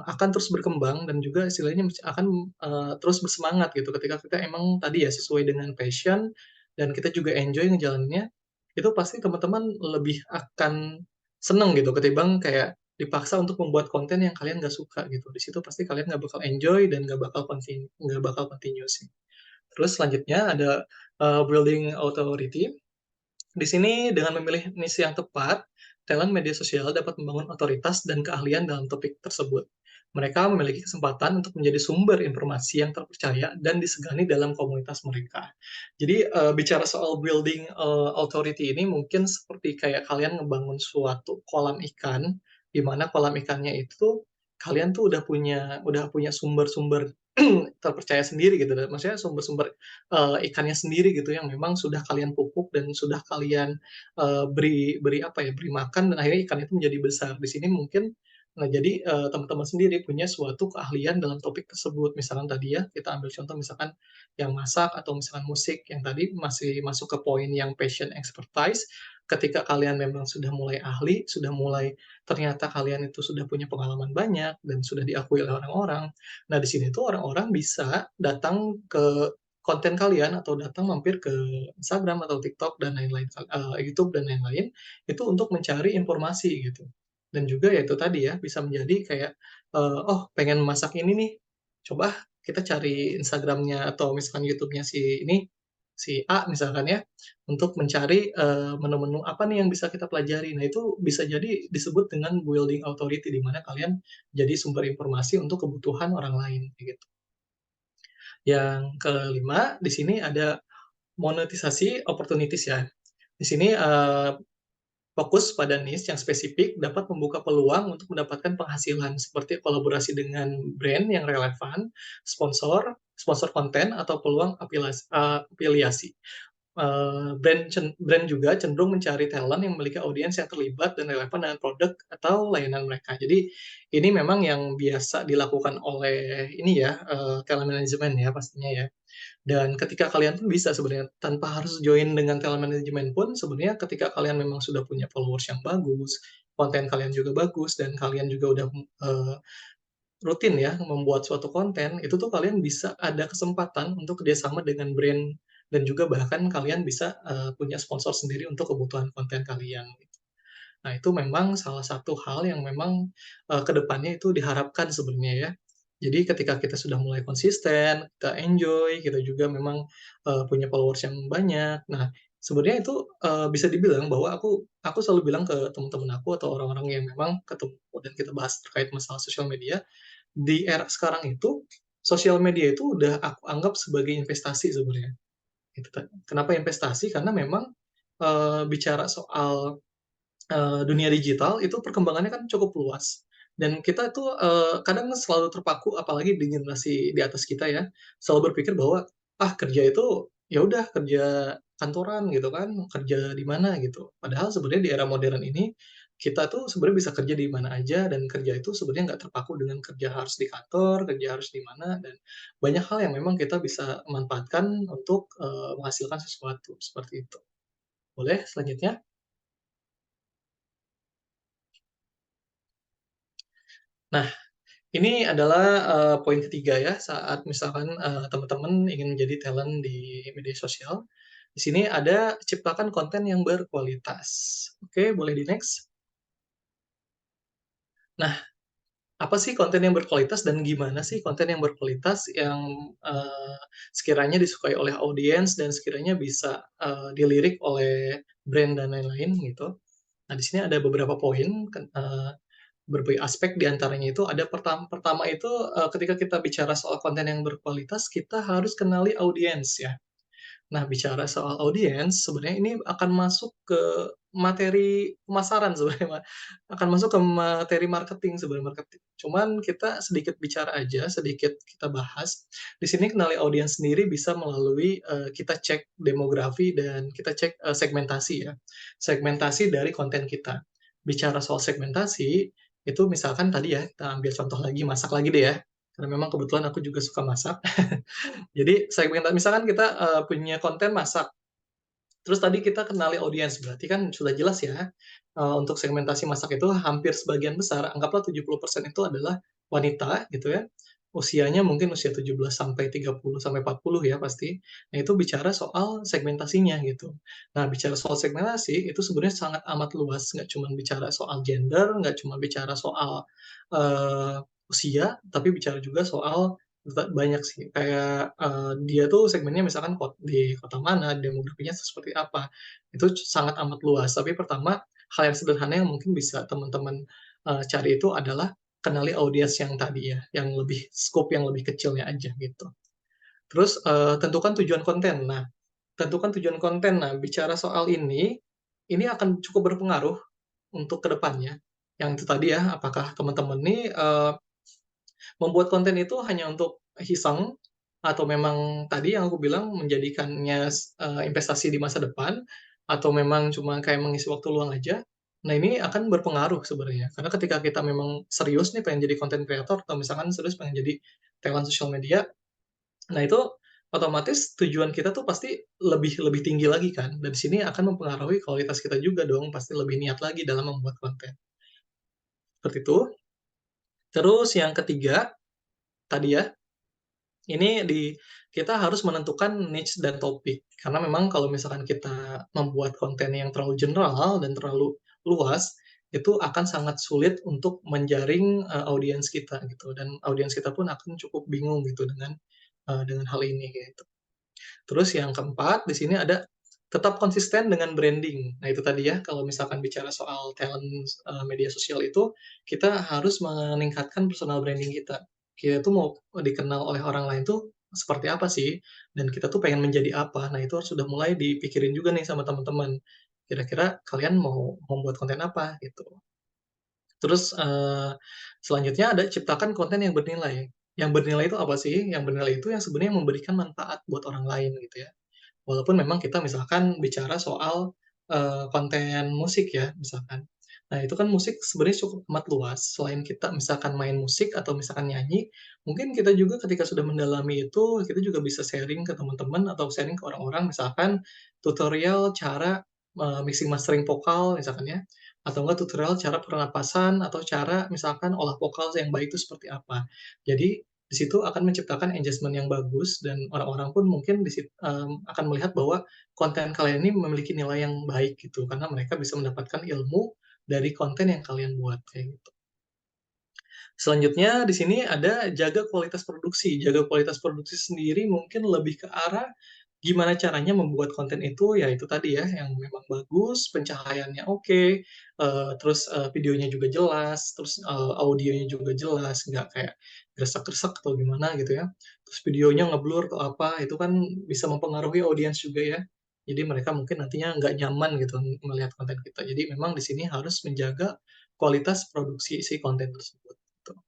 akan terus berkembang dan juga istilahnya akan terus bersemangat gitu ketika kita emang tadi ya sesuai dengan passion dan kita juga enjoy ngejalaninnya, itu pasti teman-teman lebih akan seneng gitu ketimbang kayak dipaksa untuk membuat konten yang kalian nggak suka gitu. Di situ pasti kalian nggak bakal enjoy dan nggak bakal continue sih. Terus selanjutnya ada building authority. Di sini dengan memilih misi yang tepat, talent media sosial dapat membangun otoritas dan keahlian dalam topik tersebut. Mereka memiliki kesempatan untuk menjadi sumber informasi yang terpercaya dan disegani dalam komunitas mereka. Jadi bicara soal building authority ini mungkin seperti kayak kalian ngebangun suatu kolam ikan, di mana kolam ikannya itu kalian tuh udah punya sumber-sumber terpercaya sendiri gitu, maksudnya sumber-sumber ikannya sendiri gitu yang memang sudah kalian pupuk dan sudah kalian beri beri apa ya, beri makan dan akhirnya ikan itu menjadi besar. Di sini mungkin jadi teman-teman sendiri punya suatu keahlian dalam topik tersebut. Misalkan tadi ya, kita ambil contoh misalkan yang masak atau misalkan musik yang tadi masih masuk ke poin yang passion expertise, ketika kalian memang sudah mulai ahli, sudah mulai ternyata kalian itu sudah punya pengalaman banyak dan sudah diakui oleh orang-orang. Nah, di sini tuh orang-orang bisa datang ke konten kalian atau datang mampir ke Instagram atau TikTok dan lain-lain, YouTube dan lain-lain, itu untuk mencari informasi gitu. Dan juga ya itu tadi ya, bisa menjadi kayak, "Oh pengen masak ini nih, coba kita cari Instagram-nya atau misalkan YouTube-nya si ini, si A misalkan ya, untuk mencari, menu-menu apa nih yang bisa kita pelajari." Nah itu bisa jadi disebut dengan building authority, di mana kalian jadi sumber informasi untuk kebutuhan orang lain, kayak gitu. Yang kelima, di sini ada monetisasi opportunities ya. Di sini fokus pada niche yang spesifik dapat membuka peluang untuk mendapatkan penghasilan seperti kolaborasi dengan brand yang relevan, sponsor konten atau peluang afiliasi. Brand juga cenderung mencari talent yang memiliki audiens yang terlibat dan relevan dengan produk atau layanan mereka. Jadi ini memang yang biasa dilakukan oleh ini ya, talent management ya pastinya ya. Dan ketika kalian pun bisa sebenarnya tanpa harus join dengan talent management pun sebenarnya ketika kalian memang sudah punya followers yang bagus, konten kalian juga bagus dan kalian juga udah, rutin ya membuat suatu konten, itu tuh kalian bisa ada kesempatan untuk kerjasama dengan brand dan juga bahkan kalian bisa, punya sponsor sendiri untuk kebutuhan konten kalian, gitu. Nah, itu memang salah satu hal yang memang, ke depannya itu diharapkan sebenarnya ya. Jadi ketika kita sudah mulai konsisten, kita enjoy, kita juga memang, punya followers yang banyak. Nah, sebenarnya itu, bisa dibilang bahwa aku selalu bilang ke teman-teman aku atau orang-orang yang memang ketemu dan kita bahas terkait masalah sosial media, di era sekarang itu, sosial media itu udah aku anggap sebagai investasi sebenarnya, gitu kan. Kenapa investasi? Karena memang, bicara soal dunia digital itu perkembangannya kan cukup luas dan kita tuh, kadang selalu terpaku apalagi di generasi di atas kita ya, selalu berpikir bahwa, "Ah, kerja itu ya udah kerja kantoran," gitu kan, "kerja di mana," gitu. Padahal sebenarnya di era modern ini, kita tuh sebenarnya bisa kerja di mana aja dan kerja itu sebenarnya nggak terpaku dengan kerja harus di kantor, kerja harus di mana, dan banyak hal yang memang kita bisa manfaatkan untuk, menghasilkan sesuatu, seperti itu. Boleh selanjutnya? Nah, ini adalah, poin ketiga ya, saat misalkan, teman-teman ingin menjadi talent di media sosial. Di sini ada ciptakan konten yang berkualitas. Oke, boleh di-next. Nah, apa sih konten yang berkualitas dan gimana sih konten yang berkualitas yang, sekiranya disukai oleh audiens dan sekiranya bisa, dilirik oleh brand dan lain-lain gitu. Nah, di sini ada beberapa poin berbagai aspek di antaranya itu ada pertama itu, ketika kita bicara soal konten yang berkualitas, kita harus kenali audiens ya. Nah, bicara soal audiens, sebenarnya ini akan masuk ke materi pemasaran sebenarnya, Mbak. Akan masuk ke materi marketing sebenarnya, marketing. Cuman kita sedikit bicara aja, sedikit kita bahas. Di sini kenali audiens sendiri bisa melalui, kita cek demografi dan kita cek, segmentasi ya. Segmentasi dari konten kita. Bicara soal segmentasi, itu misalkan tadi ya, kita ambil contoh lagi, masak lagi deh ya, karena memang kebetulan aku juga suka masak. Jadi misalkan kita, punya konten masak, terus tadi kita kenali audiens, berarti kan sudah jelas ya, untuk segmentasi masak itu hampir sebagian besar, anggaplah 70% itu adalah wanita gitu ya, usianya mungkin usia 17 sampai 30 sampai 40 ya pasti. Nah itu bicara soal segmentasinya gitu. Nah bicara soal segmentasi itu sebenarnya sangat amat luas, nggak cuma bicara soal gender, nggak cuma bicara soal, usia, tapi bicara juga soal banyak sih, kayak, dia tuh segmennya misalkan di kota mana, demografinya seperti apa, itu sangat amat luas. Tapi pertama, hal yang sederhana yang mungkin bisa teman-teman, cari itu adalah kenali audiens yang tadi ya, yang lebih scope yang lebih kecilnya aja gitu. Terus, tentukan tujuan konten. Nah, tentukan tujuan konten. Nah, bicara soal ini akan cukup berpengaruh untuk ke depannya. Yang itu tadi ya, apakah teman-teman nih, membuat konten itu hanya untuk iseng, atau memang tadi yang aku bilang menjadikannya investasi di masa depan, atau memang cuma kayak mengisi waktu luang aja. Nah, ini akan berpengaruh sebenarnya, karena ketika kita memang serius nih pengen jadi content creator atau misalkan serius pengen jadi talent sosial media, nah itu otomatis tujuan kita tuh pasti lebih lebih tinggi lagi kan, dan di sini akan mempengaruhi kualitas kita juga dong, pasti lebih niat lagi dalam membuat konten, seperti itu. Terus yang ketiga, tadi ya, ini kita harus menentukan niche dan topik. Karena memang kalau misalkan kita membuat konten yang terlalu general dan terlalu luas, itu akan sangat sulit untuk menjaring, audiens kita gitu, dan audiens kita pun akan cukup bingung gitu dengan hal ini gitu. Terus yang keempat, di sini ada tetap konsisten dengan branding. Nah, itu tadi ya, kalau misalkan bicara soal talent, media sosial itu, kita harus meningkatkan personal branding kita. Kita tuh mau dikenal oleh orang lain tuh seperti apa sih, dan kita tuh pengen menjadi apa. Nah, itu harus sudah mulai dipikirin juga nih sama teman-teman. Kira-kira kalian mau membuat konten apa gitu. Terus, selanjutnya ada ciptakan konten yang bernilai. Yang bernilai itu apa sih? Yang bernilai itu yang sebenarnya memberikan manfaat buat orang lain gitu ya. Walaupun memang kita misalkan bicara soal, konten musik ya, misalkan. Nah, itu kan musik sebenarnya cukup amat luas, selain kita misalkan main musik atau misalkan nyanyi, mungkin kita juga ketika sudah mendalami itu, kita juga bisa sharing ke teman-teman atau sharing ke orang-orang, misalkan tutorial cara, mixing mastering vokal misalkan ya, atau enggak tutorial cara pernapasan, atau cara misalkan olah vokal yang baik itu seperti apa. Jadi di situ akan menciptakan engagement yang bagus dan orang-orang pun mungkin akan melihat bahwa konten kalian ini memiliki nilai yang baik gitu, karena mereka bisa mendapatkan ilmu dari konten yang kalian buat, kayak gitu. Selanjutnya di sini ada jaga kualitas produksi. Jaga kualitas produksi sendiri mungkin lebih ke arah gimana caranya membuat konten itu, ya itu tadi ya, yang memang bagus, pencahayaannya oke, terus, videonya juga jelas, terus, audionya juga jelas, nggak kayak gresek-gresek atau gimana gitu ya. Terus videonya ngeblur atau apa, itu kan bisa mempengaruhi audiens juga ya. Jadi mereka mungkin nantinya nggak nyaman gitu melihat konten kita. Jadi memang di sini harus menjaga kualitas produksi si konten tersebut, gitu.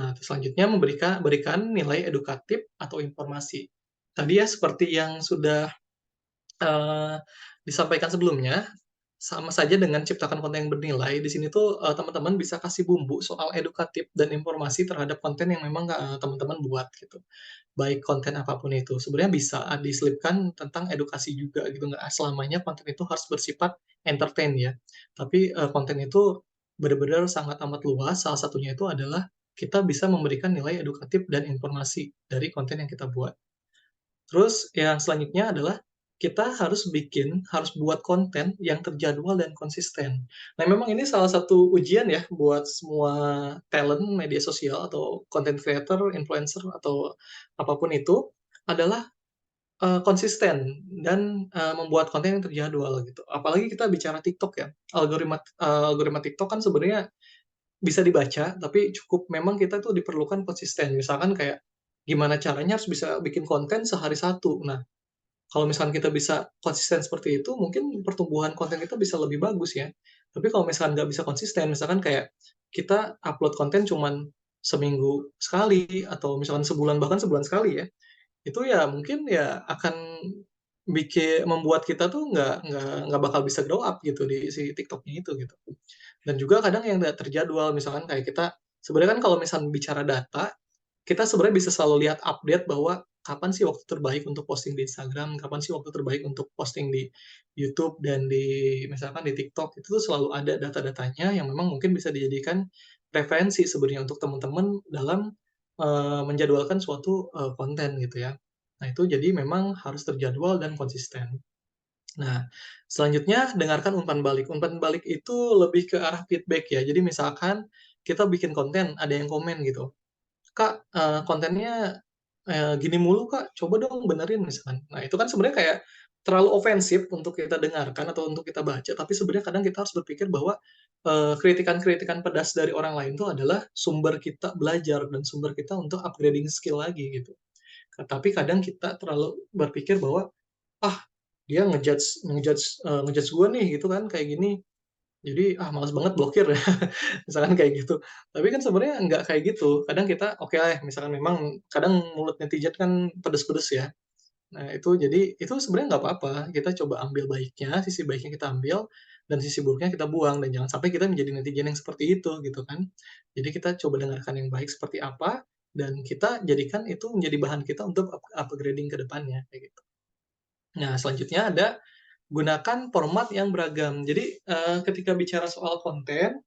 Nah, selanjutnya berikan nilai edukatif atau informasi. Tadi ya seperti yang sudah, eee, disampaikan sebelumnya, sama saja dengan ciptakan konten yang bernilai, di sini tuh, teman-teman bisa kasih bumbu soal edukatif dan informasi terhadap konten yang memang, teman-teman buat gitu. Baik konten apapun itu, sebenarnya bisa diselipkan tentang edukasi juga gitu, nggak selamanya konten itu harus bersifat entertain ya. Tapi, konten itu benar-benar sangat amat luas, salah satunya itu adalah kita bisa memberikan nilai edukatif dan informasi dari konten yang kita buat. Terus yang selanjutnya adalah kita harus buat konten yang terjadwal dan konsisten. Nah, memang ini salah satu ujian ya buat semua talent media sosial atau content creator, influencer, atau apapun itu adalah, konsisten dan, membuat konten yang terjadwal gitu. Apalagi kita bicara TikTok ya, algoritma TikTok kan sebenarnya bisa dibaca, tapi cukup memang kita tuh diperlukan konsisten. Misalkan kayak gimana caranya harus bisa bikin konten sehari satu. Nah, kalau misalkan kita bisa konsisten seperti itu, mungkin pertumbuhan konten kita bisa lebih bagus ya. Tapi kalau misalkan nggak bisa konsisten, misalkan kayak kita upload konten cuman seminggu sekali atau misalkan sebulan, bahkan sebulan sekali ya, itu ya mungkin ya akan membuat kita tuh nggak bakal bisa grow up gitu di si TikTok-nya itu gitu. Dan juga kadang yang nggak terjadwal, misalkan kayak kita sebenarnya kan kalau misalnya bicara data, kita sebenarnya bisa selalu lihat update bahwa kapan sih waktu terbaik untuk posting di Instagram, kapan sih waktu terbaik untuk posting di YouTube dan di misalkan di TikTok, itu tuh selalu ada data-datanya yang memang mungkin bisa dijadikan referensi sebenarnya untuk teman-teman dalam, menjadwalkan suatu, konten gitu ya. Nah itu jadi memang harus terjadwal dan konsisten. Nah, selanjutnya dengarkan umpan balik. Umpan balik itu lebih ke arah feedback ya. Jadi misalkan kita bikin konten, ada yang komen gitu, "Kak, kontennya, gini mulu Kak, coba dong benerin," misalkan. Nah, itu kan sebenarnya kayak terlalu ofensif untuk kita dengarkan atau untuk kita baca, tapi sebenarnya kadang kita harus berpikir bahwa, kritikan-kritikan pedas dari orang lain itu adalah sumber kita belajar dan sumber kita untuk upgrading skill lagi gitu. Tapi kadang kita terlalu berpikir bahwa, "Ah, dia ngejudge gue nih," gitu kan, kayak gini. Jadi, "Ah, males banget blokir," misalkan kayak gitu. Tapi kan sebenarnya nggak kayak gitu. Kadang kita oke lah, misalkan memang kadang mulut netizen kan pedes-pedes ya. Nah itu jadi itu sebenarnya nggak apa-apa, kita coba ambil baiknya, sisi baiknya kita ambil, dan sisi buruknya kita buang, dan jangan sampai kita menjadi netizen yang seperti itu, gitu kan. Jadi kita coba dengarkan yang baik seperti apa, dan kita jadikan itu menjadi bahan kita untuk upgrading ke depannya, kayak gitu. Nah selanjutnya ada gunakan format yang beragam. Jadi, ketika bicara soal konten,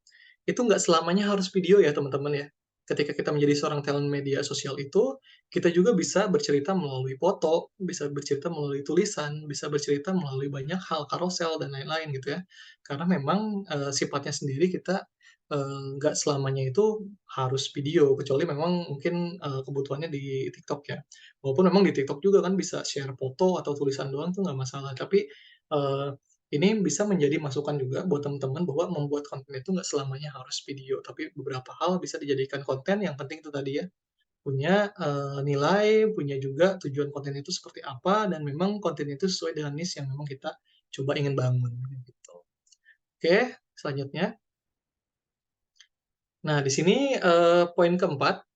itu nggak selamanya harus video ya teman-teman ya. Ketika kita menjadi seorang talent media sosial itu, kita juga bisa bercerita melalui foto, bisa bercerita melalui tulisan, bisa bercerita melalui banyak hal, karosel dan lain-lain gitu ya. Karena memang, sifatnya sendiri kita, nggak selamanya itu harus video, kecuali memang mungkin, kebutuhannya di TikTok ya. Walaupun memang di TikTok juga kan bisa share foto atau tulisan doang tuh nggak masalah, tapi, ini bisa menjadi masukan juga buat teman-teman bahwa membuat konten itu nggak selamanya harus video, tapi beberapa hal bisa dijadikan konten, yang penting itu tadi ya, punya, nilai, punya juga tujuan konten itu seperti apa, dan memang konten itu sesuai dengan niche yang memang kita coba ingin bangun, gitu. Oke, selanjutnya. Nah, di sini, poin keempat,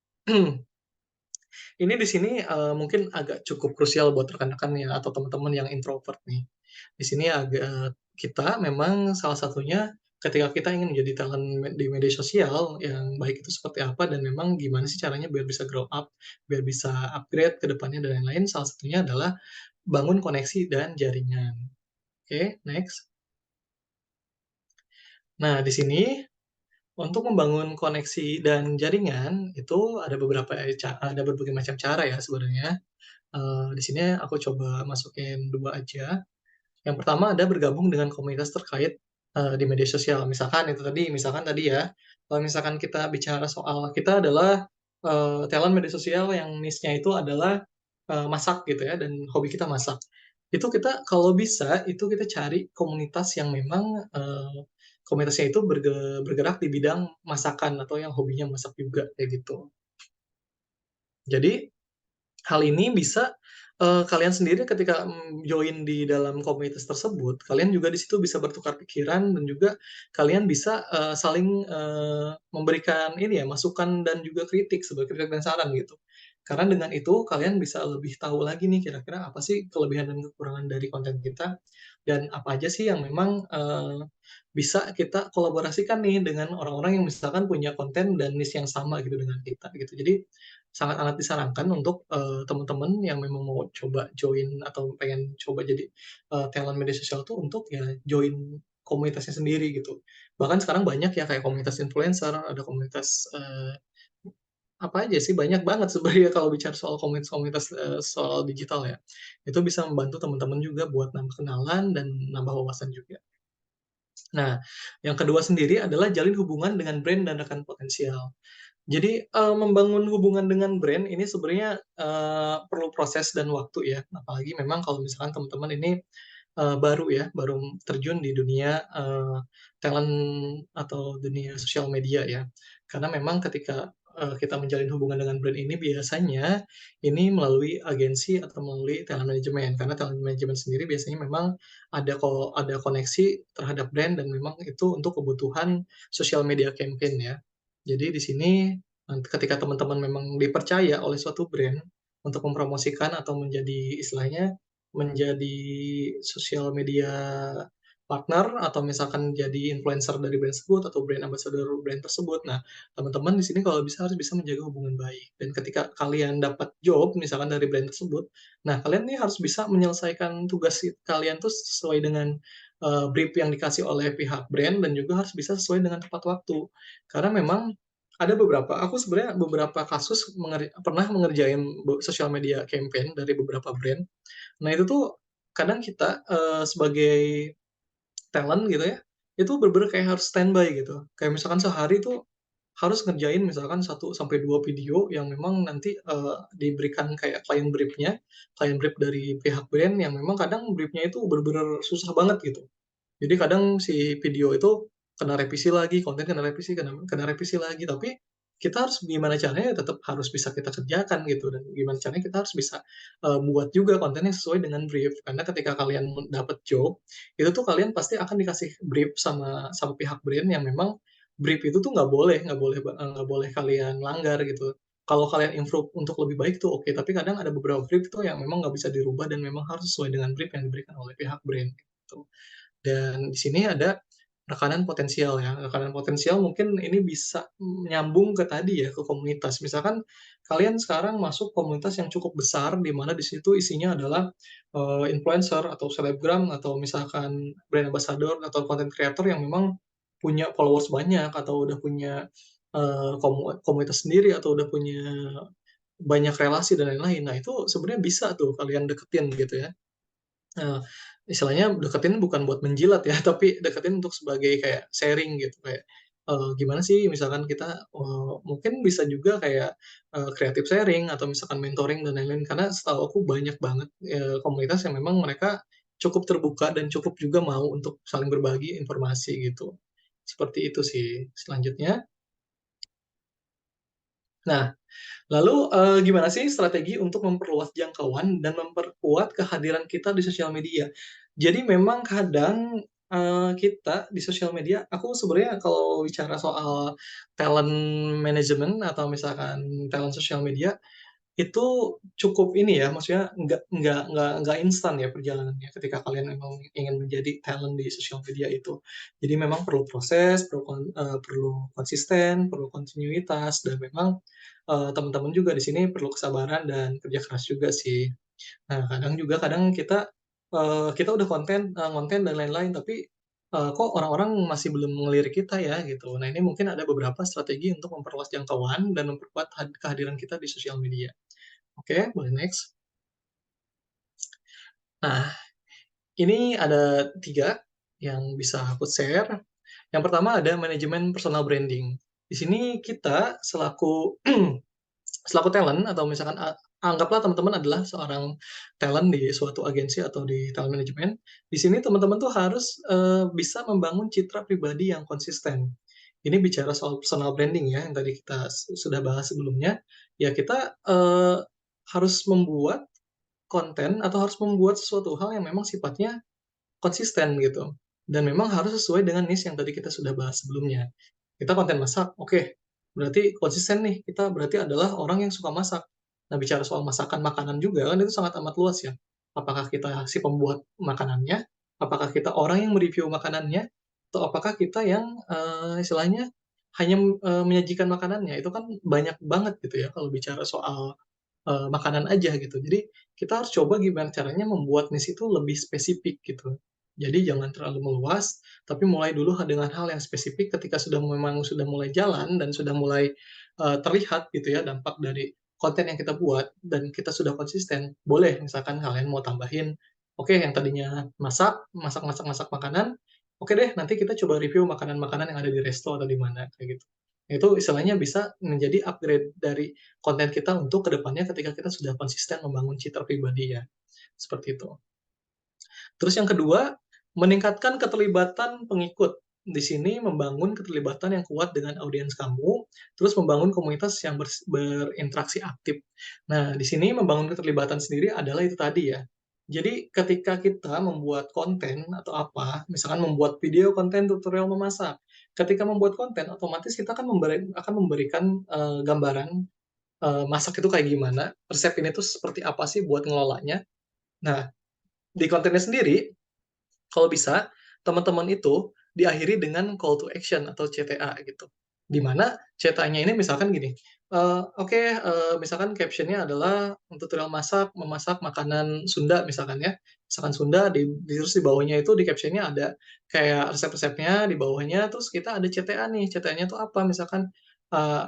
ini di sini, mungkin agak cukup krusial buat rekan-rekan ya, atau teman-teman yang introvert nih. Di sini agak kita memang salah satunya ketika kita ingin menjadi talent di media sosial, yang baik itu seperti apa dan memang gimana sih caranya biar bisa grow up, biar bisa upgrade ke depannya dan lain-lain, salah satunya adalah bangun koneksi dan jaringan. Oke, next. Nah, di sini untuk membangun koneksi dan jaringan itu ada berbagai macam cara ya sebenarnya. Di sini aku coba masukin 2 aja. Yang pertama ada bergabung dengan komunitas terkait, di media sosial. Misalkan tadi ya, kalau misalkan kita bicara soal kita adalah, talent media sosial yang niche-nya itu adalah, masak gitu ya, dan hobi kita masak. Itu kita kalau bisa, itu kita cari komunitas yang memang, komunitasnya itu bergerak di bidang masakan atau yang hobinya masak juga, kayak gitu. Jadi hal ini bisa, kalian sendiri ketika, join di dalam komunitas tersebut, kalian juga di situ bisa bertukar pikiran dan juga kalian bisa, saling, memberikan ini ya, masukan dan juga kritik dan saran gitu. Karena dengan itu kalian bisa lebih tahu lagi nih kira-kira apa sih kelebihan dan kekurangan dari konten kita, dan apa aja sih yang memang, bisa kita kolaborasikan nih dengan orang-orang yang misalkan punya konten dan niche yang sama gitu dengan kita gitu. Jadi sangat amat disarankan untuk, teman-teman yang memang mau coba join atau pengen coba jadi, talent media sosial tuh untuk ya join komunitasnya sendiri gitu. Bahkan sekarang banyak ya kayak komunitas influencer, ada komunitas, apa aja sih, banyak banget sebenarnya kalau bicara soal komunitas-komunitas, soal digital ya. Itu bisa membantu teman-teman juga buat nambah kenalan dan nambah wawasan juga. Nah, yang kedua sendiri adalah jalin hubungan dengan brand dan rekan potensial. Jadi, membangun hubungan dengan brand ini sebenarnya, perlu proses dan waktu ya, apalagi memang kalau misalkan teman-teman ini, baru ya, baru terjun di dunia, talent atau dunia sosial media ya. Karena memang ketika kita menjalin hubungan dengan brand ini biasanya ini melalui agensi atau melalui talent management. Karena talent management sendiri biasanya memang ada koneksi terhadap brand dan memang itu untuk kebutuhan social media campaign ya. Jadi di sini ketika teman-teman memang dipercaya oleh suatu brand untuk mempromosikan atau menjadi istilahnya menjadi sosial media partner atau misalkan jadi influencer dari brand tersebut atau brand ambassador brand tersebut. Nah, teman-teman di sini kalau bisa harus bisa menjaga hubungan baik. Dan ketika kalian dapat job misalkan dari brand tersebut, nah kalian nih harus bisa menyelesaikan tugas kalian tuh sesuai dengan brief yang dikasih oleh pihak brand dan juga harus bisa sesuai dengan tepat waktu. Karena memang ada aku sebenarnya beberapa kasus pernah mengerjain social media campaign dari beberapa brand. Nah, itu tuh kadang kita sebagai talent gitu ya, itu bener-bener kayak harus standby gitu. Kayak misalkan sehari tuh harus ngerjain misalkan 1 sampai 2 video yang memang nanti diberikan kayak client brief dari pihak brand yang memang kadang briefnya itu bener-bener susah banget gitu. Jadi kadang si video itu kena revisi lagi, konten kena revisi, kena revisi lagi, tapi kita harus gimana caranya tetap harus bisa kita kerjakan gitu dan gimana caranya kita harus bisa buat juga konten yang sesuai dengan brief. Karena ketika kalian dapat job, itu tuh kalian pasti akan dikasih brief sama sama pihak brand yang memang brief itu tuh nggak boleh kalian langgar gitu. Kalau kalian improve untuk lebih baik tuh oke, tapi kadang ada beberapa brief tuh yang memang nggak bisa dirubah dan memang harus sesuai dengan brief yang diberikan oleh pihak brand gitu. Dan di sini ada rekanan potensial ya. Rekanan potensial mungkin ini bisa nyambung ke tadi ya, ke komunitas. Misalkan kalian sekarang masuk komunitas yang cukup besar, di mana di situ isinya adalah influencer atau selebgram atau misalkan brand ambassador atau content creator yang memang punya followers banyak atau udah punya komunitas sendiri atau udah punya banyak relasi dan lain-lain. Nah, itu sebenarnya bisa tuh kalian deketin gitu ya. Eee, istilahnya deketin bukan buat menjilat ya, tapi deketin untuk sebagai kayak sharing gitu, kayak, gimana sih misalkan kita, mungkin bisa juga kayak, creative sharing atau misalkan mentoring dan lain-lain. Karena setahu aku banyak banget, komunitas yang memang mereka cukup terbuka dan cukup juga mau untuk saling berbagi informasi gitu. Seperti itu sih. Selanjutnya, nah, lalu, gimana sih strategi untuk memperluas jangkauan dan memperkuat kehadiran kita di sosial media? Jadi memang kadang, kita di sosial media aku sebenarnya kalau bicara soal talent management atau misalkan talent sosial media, itu cukup ini ya, maksudnya nggak instan ya perjalanannya ketika kalian memang ingin menjadi talent di sosial media itu. Jadi memang perlu proses, perlu konsisten, perlu kontinuitas, dan memang, teman-teman juga di sini perlu kesabaran dan kerja keras juga sih. Nah, kadang kita, kita udah ngonten dan lain-lain, tapi, kok orang-orang masih belum ngelirik kita ya, gitu. Nah, ini mungkin ada beberapa strategi untuk memperluas jangkauan dan memperkuat kehadiran kita di sosial media. Oke, boleh next. Nah, ini ada 3 yang bisa aku share. Yang pertama ada manajemen personal branding. Di sini kita selaku selaku talent atau misalkan anggaplah teman-teman adalah seorang talent di suatu agensi atau di talent management. Di sini teman-teman tuh harus, bisa membangun citra pribadi yang konsisten. Ini bicara soal personal branding ya, yang tadi kita sudah bahas sebelumnya. Ya kita, harus membuat konten atau harus membuat sesuatu hal yang memang sifatnya konsisten gitu, dan memang harus sesuai dengan niche yang tadi kita sudah bahas sebelumnya. Kita konten masak, oke, berarti konsisten nih, kita berarti adalah orang yang suka masak. Nah, bicara soal masakan makanan juga kan itu sangat amat luas ya. Apakah kita si pembuat makanannya, apakah kita orang yang mereview makanannya, atau apakah kita yang, istilahnya hanya, menyajikan makanannya, itu kan banyak banget gitu ya kalau bicara soal makanan aja gitu. Jadi kita harus coba gimana caranya membuat niche itu lebih spesifik gitu. Jadi jangan terlalu meluas, tapi mulai dulu dengan hal yang spesifik ketika sudah mulai jalan dan sudah mulai, terlihat gitu ya dampak dari konten yang kita buat dan kita sudah konsisten, boleh misalkan kalian mau tambahin, oke yang tadinya masak makanan, oke deh nanti kita coba review makanan-makanan yang ada di resto atau di mana, kayak gitu. Itu istilahnya bisa menjadi upgrade dari konten kita untuk kedepannya ketika kita sudah konsisten membangun citra pribadi ya, seperti itu. Terus yang kedua, meningkatkan keterlibatan pengikut. di sini membangun keterlibatan yang kuat dengan audiens kamu, terus membangun komunitas yang berinteraksi aktif. Nah, di sini membangun keterlibatan sendiri adalah itu tadi ya. Jadi ketika kita membuat konten atau apa, misalkan membuat video konten tutorial memasak, ketika membuat konten otomatis kita akan memberikan gambaran masak itu kayak gimana, resep ini tuh seperti apa sih buat ngelolanya. Nah, di kontennya sendiri kalau bisa, teman-teman itu diakhiri dengan call to action atau CTA gitu. Di mana CTA-nya ini misalkan gini, oke, misalkan caption-nya adalah tutorial memasak makanan Sunda misalkan ya. Misalkan Sunda terus di bawahnya itu di caption-nya ada kayak resep-resepnya di bawahnya, terus kita ada CTA nih. CTA-nya itu apa? Misalkan, eee,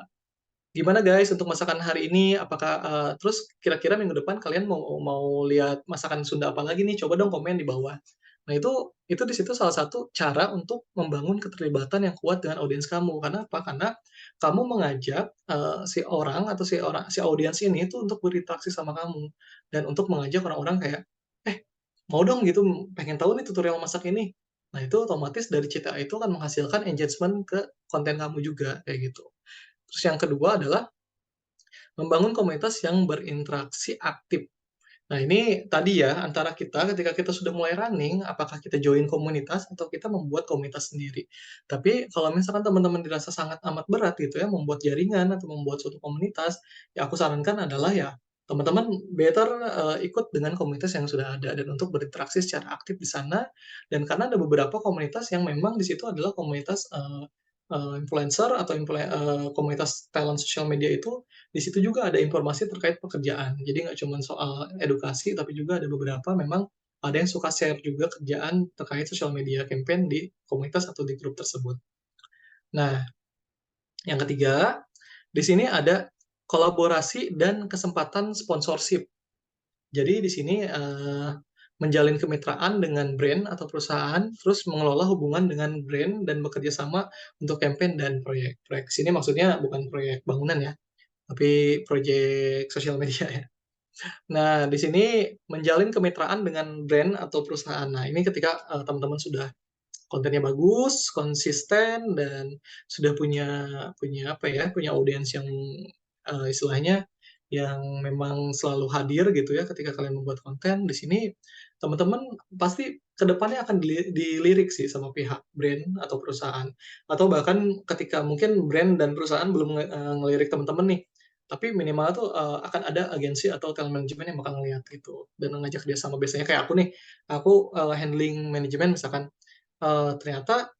"Gimana guys untuk masakan hari ini? Apakah" terus kira-kira minggu depan kalian mau mau lihat masakan Sunda apa lagi nih? Coba dong komen di bawah. Nah itu di situ salah satu cara untuk membangun keterlibatan yang kuat dengan audiens kamu. Karena apa? Karena kamu mengajak, si orang atau si audiens ini tuh untuk berinteraksi sama kamu, dan untuk mengajak orang-orang kayak, "Eh, mau dong gitu, pengen tahu nih tutorial masak ini." Nah itu otomatis dari CTA itu akan menghasilkan engagement ke konten kamu juga, kayak gitu. Terus yang kedua adalah membangun komunitas yang berinteraksi aktif. Nah, ini tadi ya, antara kita ketika kita sudah mulai running, apakah kita join komunitas atau kita membuat komunitas sendiri. Tapi kalau misalkan teman-teman dirasa sangat amat berat gitu ya, membuat jaringan atau membuat suatu komunitas, ya aku sarankan adalah ya, teman-teman better ikut dengan komunitas yang sudah ada dan untuk berinteraksi secara aktif di sana. Dan karena ada beberapa komunitas yang memang di situ adalah komunitas influencer atau komunitas talent sosial media itu di situ juga ada informasi terkait pekerjaan. Jadi nggak cuma soal edukasi, tapi juga ada beberapa memang ada yang suka share juga kerjaan terkait sosial media campaign di komunitas atau di grup tersebut. Nah, yang ketiga, di sini ada kolaborasi dan kesempatan sponsorship. Jadi di sini menjalin kemitraan dengan brand atau perusahaan, terus mengelola hubungan dengan brand dan bekerja sama untuk campaign dan proyek. Proyek sini maksudnya bukan proyek bangunan ya, tapi proyek sosial media ya. Nah, di sini menjalin kemitraan dengan brand atau perusahaan. Nah, ini ketika, teman-teman sudah kontennya bagus, konsisten, dan sudah punya punya apa ya, punya audiens yang, istilahnya yang memang selalu hadir gitu ya ketika kalian membuat konten. Di sini teman-teman pasti ke depannya akan dilirik sih sama pihak brand atau perusahaan. Atau bahkan ketika mungkin brand dan perusahaan belum ngelirik teman-teman nih, tapi minimal tuh, akan ada agensi atau talent management yang bakal ngelihat gitu, dan ngajak dia sama. Biasanya kayak aku nih, aku, handling manajemen misalkan, ternyata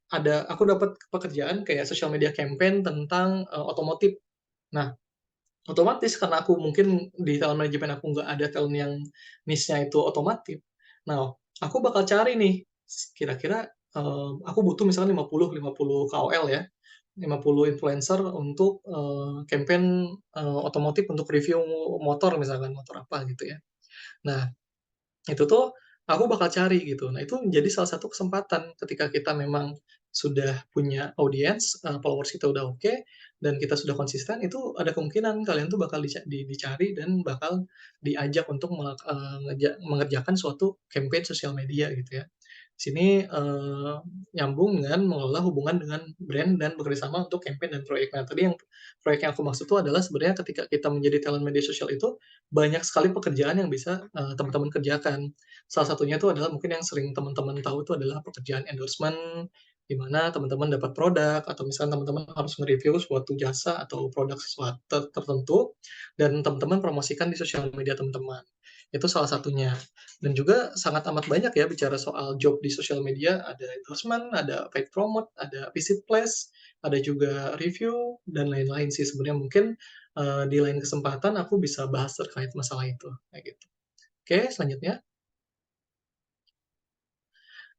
aku dapat pekerjaan kayak social media campaign tentang, otomotif. Nah, otomatis karena aku mungkin di talent management aku nggak ada talent yang niche-nya itu otomotif. Nah, aku bakal cari nih, kira-kira, aku butuh misalnya 50 KOL ya, 50 influencer untuk, campaign, otomotif untuk review motor misalkan, motor apa gitu ya. Nah, itu tuh aku bakal cari gitu. Nah, itu menjadi salah satu kesempatan ketika kita memang sudah punya audiens, followers kita udah oke, dan kita sudah konsisten, itu ada kemungkinan kalian tuh bakal dicari dan bakal diajak untuk mengerjakan suatu campaign sosial media gitu ya. Sini, nyambung dengan mengelola hubungan dengan brand dan bekerjasama untuk campaign dan proyek. Nah, tadi yang proyek yang aku maksud itu adalah sebenarnya ketika kita menjadi talent media sosial itu, banyak sekali pekerjaan yang bisa, teman-teman kerjakan. Salah satunya itu adalah mungkin yang sering teman-teman tahu itu adalah pekerjaan endorsement, di mana teman-teman dapat produk atau misalnya teman-teman harus nge-review suatu jasa atau produk sesuatu tertentu, dan teman-teman promosikan di sosial media teman-teman. Itu salah satunya. Dan juga sangat amat banyak ya bicara soal job di sosial media, ada endorsement, ada paid promote, ada visit place, ada juga review, dan lain-lain sih sebenarnya mungkin, di lain kesempatan aku bisa bahas terkait masalah itu, kayak gitu. Oke, selanjutnya.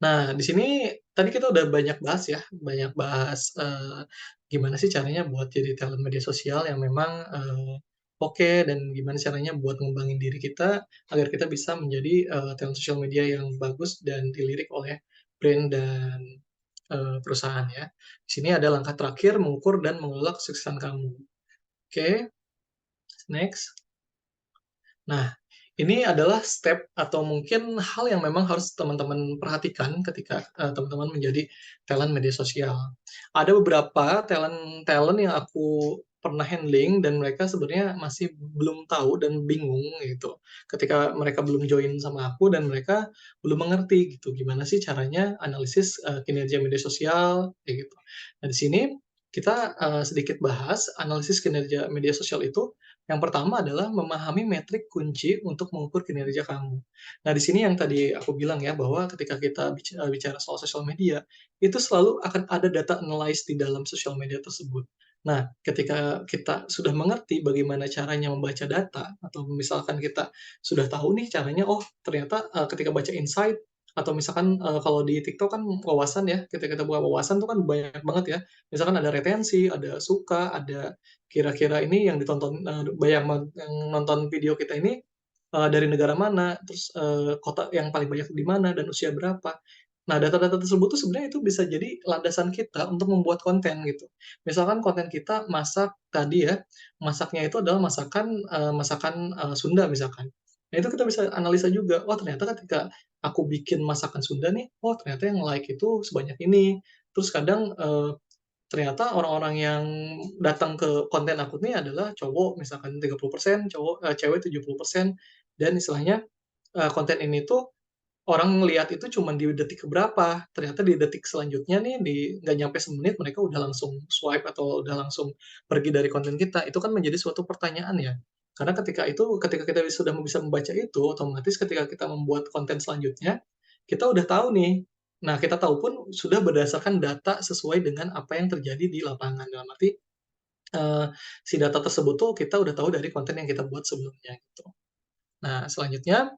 Nah, di sini tadi kita udah banyak bahas ya, banyak bahas, gimana sih caranya buat jadi talent media sosial yang memang, oke, dan gimana caranya buat ngembangin diri kita, agar kita bisa menjadi, talent sosial media yang bagus dan dilirik oleh brand dan, perusahaan ya. Di sini ada langkah terakhir mengukur dan mengelola kesuksesan kamu. Oke, next. Nah, Ini adalah step atau mungkin hal yang memang harus teman-teman perhatikan ketika, teman-teman menjadi talent media sosial. Ada beberapa talent-talent yang aku pernah handling dan mereka sebenarnya masih belum tahu dan bingung gitu, ketika mereka belum join sama aku dan mereka belum mengerti gitu, gimana sih caranya analisis, kinerja media sosial, kayak gitu. Nah, di sini kita, sedikit bahas analisis kinerja media sosial itu yang pertama adalah memahami metrik kunci untuk mengukur kinerja kamu. Nah, di sini yang tadi aku bilang ya, bahwa ketika kita bicara soal sosial media, itu selalu akan ada data analyze di dalam sosial media tersebut. Nah, ketika kita sudah mengerti bagaimana caranya membaca data, atau misalkan kita sudah tahu nih caranya, oh ternyata ketika baca insight, atau misalkan kalau di TikTok kan wawasan ya, ketika kita buka wawasan tuh kan banyak banget ya. Misalkan ada retensi, ada suka, ada kira-kira ini yang ditonton yang nonton video kita ini, dari negara mana, terus, kota yang paling banyak di mana, dan usia berapa. Nah, data-data tersebut tuh sebenarnya itu bisa jadi landasan kita untuk membuat konten gitu. Misalkan konten kita masak tadi ya, masaknya itu adalah masakan, Sunda misalkan. Nah, itu kita bisa analisa juga, "Wah, ternyata ketika aku bikin masakan Sunda nih, oh ternyata yang like itu sebanyak ini." Terus kadang, ternyata orang-orang yang datang ke konten aku nih adalah cowok misalkan 30%, cewek 70%, dan istilahnya, konten ini tuh orang ngelihat itu cuma di detik keberapa, ternyata di detik selanjutnya nih nggak nyampe semenit mereka udah langsung swipe atau udah langsung pergi dari konten kita, itu kan menjadi suatu pertanyaan ya. Karena ketika kita sudah bisa membaca itu, otomatis ketika kita membuat konten selanjutnya, kita udah tahu nih. Nah, kita tahu pun sudah berdasarkan data sesuai dengan apa yang terjadi di lapangan. Dalam arti, si data tersebut tuh kita udah tahu dari konten yang kita buat sebelumnya gitu. Nah, selanjutnya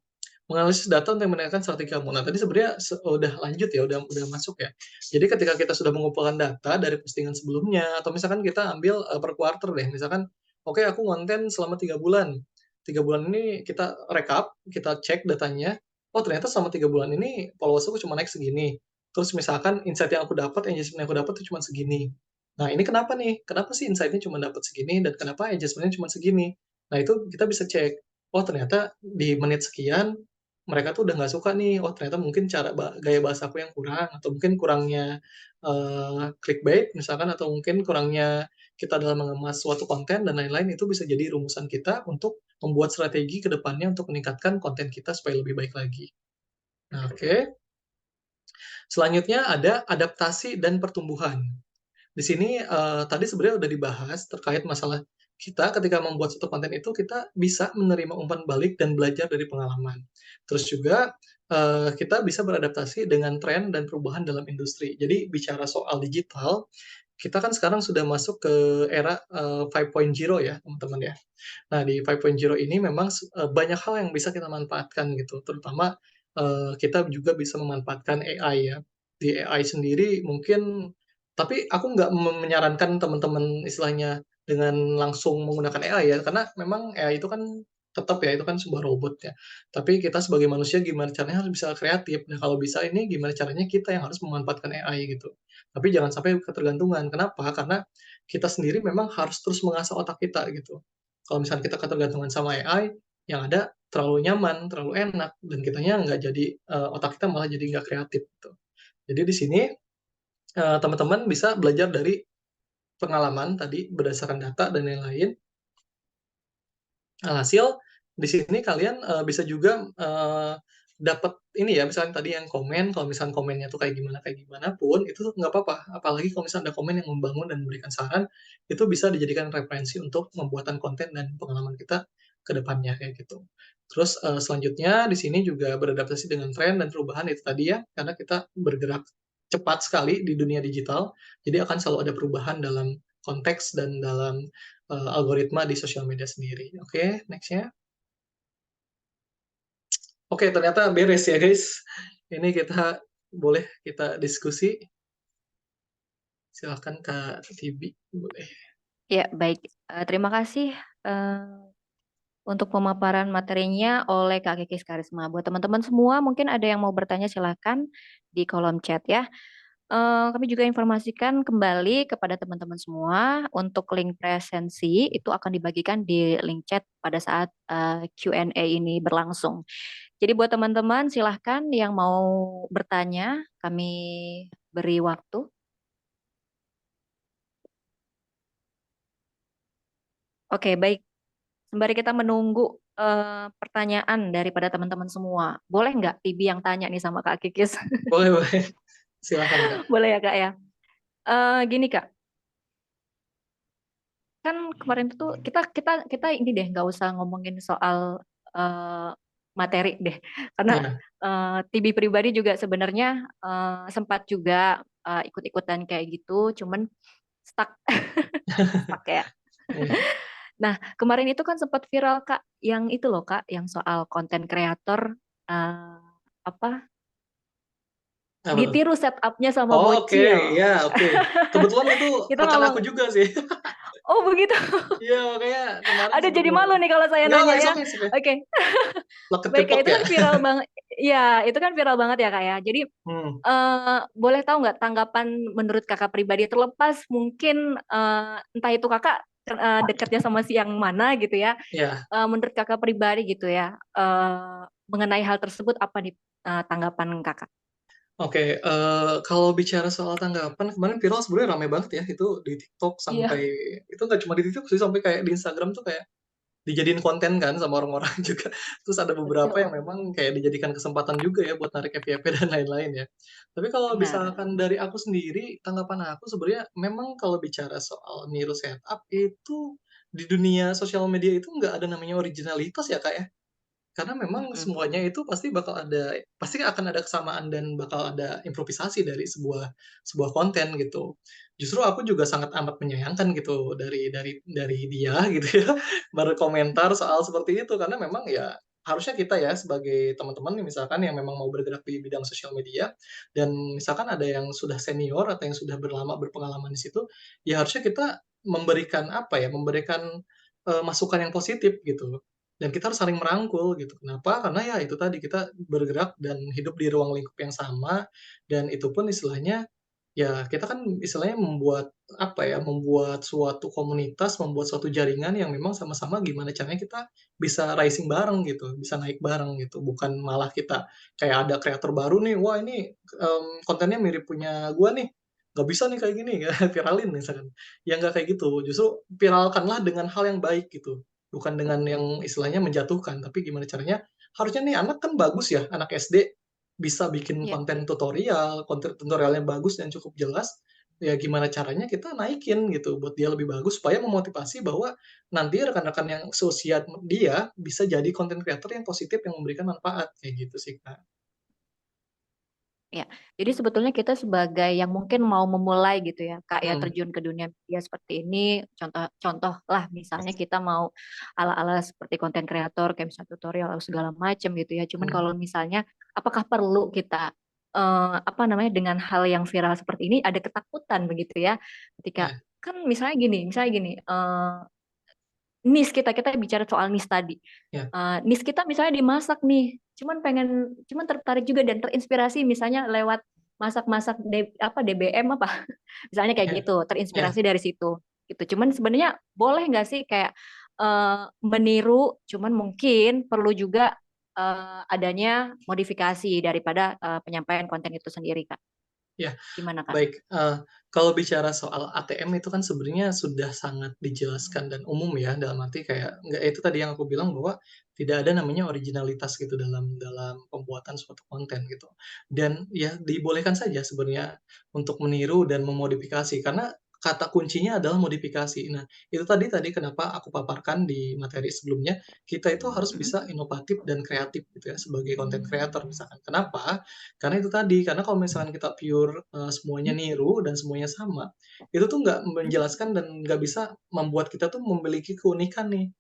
menganalisis data untuk meningkatkan strategi kamu. Nah, tadi sebenarnya udah lanjut ya, udah masuk ya. Jadi ketika kita sudah mengumpulkan data dari postingan sebelumnya, atau misalkan kita ambil, per quarter deh, misalkan, oke aku konten selama 3 bulan. 3 bulan ini kita rekap, kita cek datanya, oh ternyata selama 3 bulan ini followers aku cuma naik segini. Terus misalkan insight yang aku dapat, engagement yang aku dapat tuh cuma segini. Nah ini kenapa nih? Kenapa sih insight-nya cuma dapat segini dan kenapa engagement-nya cuma segini? Nah itu kita bisa cek, oh ternyata di menit sekian mereka tuh udah nggak suka nih, oh ternyata mungkin gaya bahasa aku yang kurang, atau mungkin kurangnya, clickbait misalkan, atau mungkin kurangnya kita dalam mengemas suatu konten dan lain-lain, itu bisa jadi rumusan kita untuk membuat strategi ke depannya untuk meningkatkan konten kita supaya lebih baik lagi. Nah, oke. Selanjutnya ada adaptasi dan pertumbuhan. Di sini, tadi sebenarnya udah dibahas terkait masalah kita ketika membuat suatu konten itu kita bisa menerima umpan balik dan belajar dari pengalaman. Terus juga, kita bisa beradaptasi dengan tren dan perubahan dalam industri. Jadi bicara soal digital, kita kan sekarang sudah masuk ke era, 5.0 ya, teman-teman ya. Nah, di 5.0 ini memang banyak hal yang bisa kita manfaatkan gitu, terutama, kita juga bisa memanfaatkan AI ya. Di AI sendiri mungkin tapi aku nggak menyarankan teman-teman istilahnya dengan langsung menggunakan AI ya, karena memang AI itu kan tetap ya, itu kan sebuah robot ya. Tapi kita sebagai manusia gimana caranya harus bisa kreatif. Nah, kalau bisa ini gimana caranya kita yang harus memanfaatkan AI gitu. Tapi jangan sampai ketergantungan. Kenapa? Karena kita sendiri memang harus terus mengasah otak kita gitu. Kalau misalnya kita ketergantungan sama AI, yang ada terlalu nyaman, terlalu enak, dan kitanya nggak jadi, otak kita malah jadi nggak kreatif gitu. Jadi di sini, teman-teman bisa belajar dari pengalaman tadi berdasarkan data dan lain-lain. Alhasil di sini kalian, bisa juga, dapat ini ya, misalnya tadi yang komen, kalau misalnya komennya tuh kayak gimana pun, itu nggak apa-apa. Apalagi kalau misalnya ada komen yang membangun dan memberikan saran, itu bisa dijadikan referensi untuk pembuatan konten dan pengalaman kita ke depannya, kayak gitu. Terus, selanjutnya di sini juga beradaptasi dengan tren dan perubahan itu tadi ya, karena kita bergerak cepat sekali di dunia digital, jadi akan selalu ada perubahan dalam konteks dan dalam algoritma di sosial media sendiri. Oke, next-nya. Oke, ternyata beres ya, guys. Ini boleh kita diskusi. Silahkan Kak Tibi, boleh. Ya, baik. Terima kasih untuk pemaparan materinya oleh Kak Kikis Karisma. Buat teman-teman semua, mungkin ada yang mau bertanya silahkan di kolom chat ya. Kami juga informasikan kembali kepada teman-teman semua untuk link presensi itu akan dibagikan di link chat pada saat Q&A ini berlangsung. Jadi buat teman-teman silahkan yang mau bertanya, kami beri waktu. Oke, baik. Sembari kita menunggu pertanyaan daripada teman-teman semua, boleh nggak Tibi yang tanya nih sama Kak Kikis? Boleh, boleh. Silakan, Kak. Boleh ya Kak ya? Gini Kak, kan kemarin itu kita kita kita ini deh nggak usah ngomongin soal eh, materi deh, karena Iya. Tibi pribadi juga sebenarnya sempat juga ikut-ikutan kayak gitu, cuman stuck stuck ya. Iya. Nah, kemarin itu kan sempat viral Kak, yang itu loh Kak, yang soal konten kreator eh, apa Apa tuh? ditiru setupnya sama Oh, oke, bocil. ya, oke. Kebetulan itu Kita rekan ngomong, aku juga sih. oh begitu. Iya, makanya kemarin Aduh sempat jadi malu ngomong. nih kalau saya Nggak nanya apa-apa, it's ya. okay, it's okay. Oke, Lah baik Kak, ketipok itu ya? kan viral banget. Ya, itu kan viral banget ya Kak ya. Jadi Hmm, boleh tahu nggak tanggapan menurut Kakak pribadi terlepas mungkin entah itu Kakak dekatnya sama si yang mana gitu ya. iya. Menurut Kakak pribadi gitu ya, mengenai hal tersebut apa nih tanggapan Kakak? Oke, kalau bicara soal tanggapan, kemarin viral sebenarnya rame banget ya, itu di TikTok sampai Iya, itu nggak cuma di TikTok sih, sampai kayak di Instagram tuh kayak dijadiin konten kan sama orang-orang juga. Terus ada beberapa yang betul. memang kayak dijadikan kesempatan juga ya buat narik FYP dan lain-lain ya. Tapi kalau Benar. misalkan dari aku sendiri, tanggapan aku sebenarnya memang kalau bicara soal niru setup itu di dunia sosial media itu nggak ada namanya originalitas ya, Kak, ya. Karena memang Mm-mm. semuanya itu pasti akan ada kesamaan dan bakal ada improvisasi dari sebuah konten gitu. Justru aku juga sangat amat menyayangkan gitu dari dia gitu ya, berkomentar soal seperti itu karena memang ya harusnya kita ya sebagai teman-teman nih misalkan yang memang mau bergerak di bidang sosial media dan misalkan ada yang sudah senior atau yang sudah berpengalaman di situ, ya harusnya kita memberikan apa ya, memberikan, masukan yang positif gitu. Dan kita harus saling merangkul gitu. Kenapa? Karena ya itu tadi, kita bergerak dan hidup di ruang lingkup yang sama, dan itu pun istilahnya, ya kita kan istilahnya membuat, apa ya, membuat suatu komunitas, membuat suatu jaringan yang memang sama-sama gimana caranya kita bisa rising bareng gitu, bisa naik bareng gitu. Bukan malah kita kayak ada kreator baru nih, "Wah ini, kontennya mirip punya gua nih, nggak bisa nih kayak gini," viralin misalkan. Ya nggak kayak gitu, justru viralkanlah dengan hal yang baik gitu. Bukan dengan yang istilahnya menjatuhkan, tapi gimana caranya, harusnya nih anak kan bagus ya, anak SD bisa bikin Ya, konten tutorialnya bagus dan cukup jelas, ya gimana caranya kita naikin gitu, buat dia lebih bagus, supaya memotivasi bahwa nanti rekan-rekan yang seusia dia bisa jadi content creator yang positif, yang memberikan manfaat, kayak gitu sih, Kak. ya. Jadi sebetulnya kita sebagai yang mungkin mau memulai gitu ya, Kak ya Mhm, terjun ke dunia media seperti ini, contoh lah misalnya kita mau ala-ala seperti konten kreator kayak misalnya tutorial atau segala macam gitu ya. Cuman mhm, kalau misalnya apakah perlu kita apa namanya dengan hal yang viral seperti ini ada ketakutan begitu ya ketika iya, kan misalnya gini, kita bicara soal nis tadi. iya, Nis kita misalnya dimasak nih, cuman tertarik juga dan terinspirasi misalnya lewat masak-masak DBM apa, misalnya kayak iya, gitu, iya. terinspirasi dari situ, gitu. Cuman sebenarnya boleh nggak sih kayak meniru, cuman mungkin perlu juga adanya modifikasi daripada penyampaian konten itu sendiri, Kak. Iya. Gimana, Kak? Baik, kalau bicara soal ATM itu kan sebenarnya sudah sangat dijelaskan dan umum ya, dalam arti kayak nggak itu tadi yang aku bilang bahwa tidak ada namanya originalitas gitu dalam dalam pembuatan suatu konten gitu. Dan ya dibolehkan saja sebenarnya untuk meniru dan memodifikasi, karena kata kuncinya adalah modifikasi. Nah, itu tadi kenapa aku paparkan di materi sebelumnya, kita itu harus Mm-mm. bisa inovatif dan kreatif gitu ya sebagai content creator misalkan. Kenapa? Karena itu tadi, karena kalau misalkan kita pure, semuanya niru dan semuanya sama, itu tuh nggak menjelaskan dan nggak bisa membuat kita tuh memiliki keunikan nih.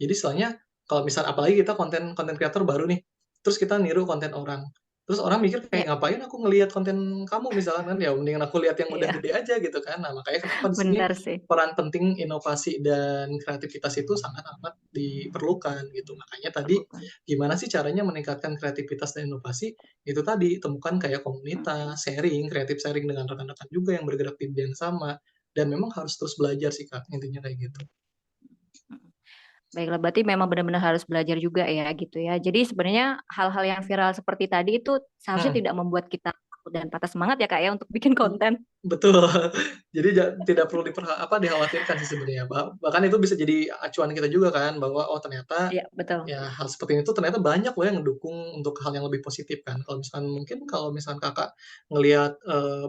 Jadi istilahnya kalau misal apalagi kita konten konten kreator baru nih, terus kita niru konten orang. Terus orang mikir kayak, Iya "Ngapain aku ngelihat konten kamu?" Misalkan kan, ya mendingan aku lihat yang udah iya, gede aja gitu kan. Nah, makanya kenapa di sini benar sih. peran penting inovasi dan kreativitas itu sangat amat diperlukan gitu. Makanya tadi Perlukan. gimana sih caranya meningkatkan kreativitas dan inovasi, itu tadi temukan kayak komunitas, sharing, kreatif sharing dengan rekan-rekan juga yang bergerak di bidang yang sama, dan memang harus terus belajar sih Kak, intinya kayak gitu. Mhm. Baiklah, berarti memang benar-benar harus belajar juga ya gitu ya. Jadi sebenarnya hal-hal yang viral seperti tadi itu seharusnya Mhm. tidak membuat kita takut dan patah semangat ya Kak ya untuk bikin konten. Betul. Jadi tidak perlu dikhawatirkan sih sebenarnya, bahkan itu bisa jadi acuan kita juga kan, bahwa, oh ternyata, Iya betul. ya hal seperti itu ternyata banyak loh yang ngedukung untuk hal yang lebih positif kan. Kalau misalkan mungkin kalau misalkan Kakak ngelihat,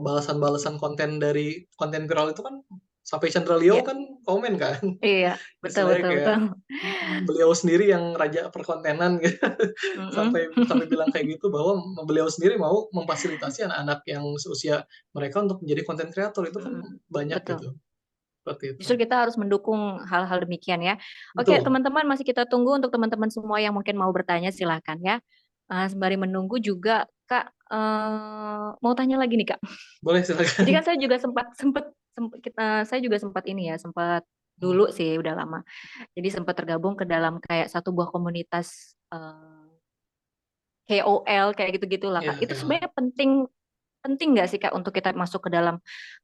balasan-balasan konten dari konten viral itu kan, sampai Chandra Leo Iya kan komen kan, iya, betul istilahnya betul kayak betul. beliau sendiri yang raja perkontenan gitu, Mhm. sampai sampai bilang kayak gitu bahwa beliau sendiri mau memfasilitasi anak-anak yang seusia mereka untuk menjadi konten kreator, itu kan Mhm. banyak Betul. gitu, seperti itu. Justru kita harus mendukung hal-hal demikian ya. Oke, Betul, teman-teman masih kita tunggu untuk teman-teman semua yang mungkin mau bertanya silahkan ya. Sembari menunggu juga Kak, mau tanya lagi nih Kak. boleh Jadi kan silakan. saya juga sempat sempat semp saya juga sempat ini ya, sempat Mhm, dulu sih udah lama. Jadi sempat tergabung ke dalam kayak satu buah komunitas, KOL kayak gitu-gitulah iya Kak. Itu kayak sebenarnya penting penting nggak sih Kak untuk kita masuk ke dalam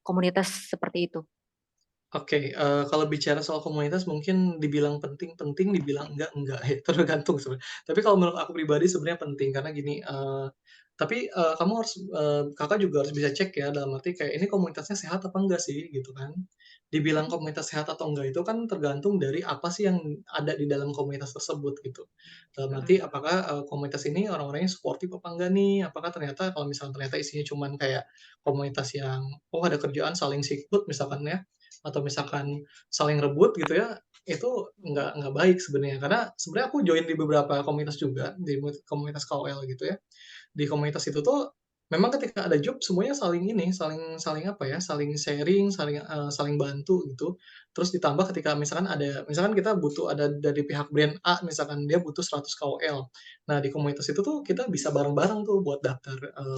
komunitas seperti itu? oke, kalau bicara soal komunitas mungkin dibilang penting-penting, dibilang enggak ya, tergantung sebenarnya. Tapi kalau menurut aku pribadi sebenarnya penting karena gini, tapi, kamu harus Kakak juga harus bisa cek ya, dalam arti kayak ini komunitasnya sehat apa enggak sih, gitu kan. Dibilang Mhm, komunitas sehat atau enggak itu kan tergantung dari apa sih yang ada di dalam komunitas tersebut, gitu. Dalam mhm, arti apakah, komunitas ini orang-orangnya suportif apa enggak nih, apakah ternyata kalau misalnya ternyata isinya cuman kayak komunitas yang, oh ada kerjaan saling sikut misalkan ya, atau misalkan saling rebut gitu ya, itu mhm, nggak baik sebenarnya. Karena sebenarnya aku join di beberapa komunitas juga, di komunitas KOL gitu ya. Di komunitas itu tuh memang ketika ada job semuanya saling ini, saling saling apa ya, saling sharing, saling bantu gitu. Terus ditambah ketika misalkan kita butuh ada dari pihak brand A misalkan dia butuh 100 KOL. Nah di komunitas itu tuh kita bisa bareng-bareng tuh buat daftar,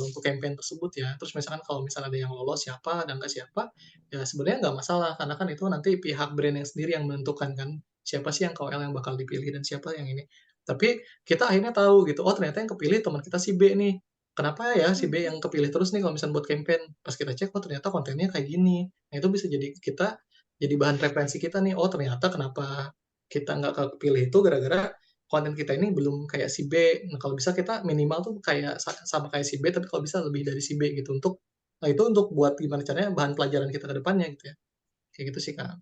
untuk campaign tersebut ya. Terus misalkan kalau misalnya ada yang lolos siapa dan nggak siapa, ya sebenarnya nggak masalah karena kan itu nanti pihak brand yang sendiri yang menentukan kan, siapa sih yang KOL yang bakal dipilih dan siapa yang ini. Tapi kita akhirnya tahu gitu, oh ternyata yang kepilih teman kita si B nih. Kenapa ya si B mhm. yang kepilih terus nih kalau misalnya buat campaign? Pas kita cek, oh ternyata kontennya kayak gini. Nah itu bisa jadi kita jadi bahan referensi kita nih, oh ternyata kenapa kita nggak kepilih itu gara-gara konten kita ini belum kayak si B. Nah kalau bisa kita minimal tuh kayak sama kayak si B, tapi kalau bisa lebih dari si B gitu nah itu untuk buat gimana caranya bahan pelajaran kita ke depannya gitu ya. Kayak gitu sih, Kak.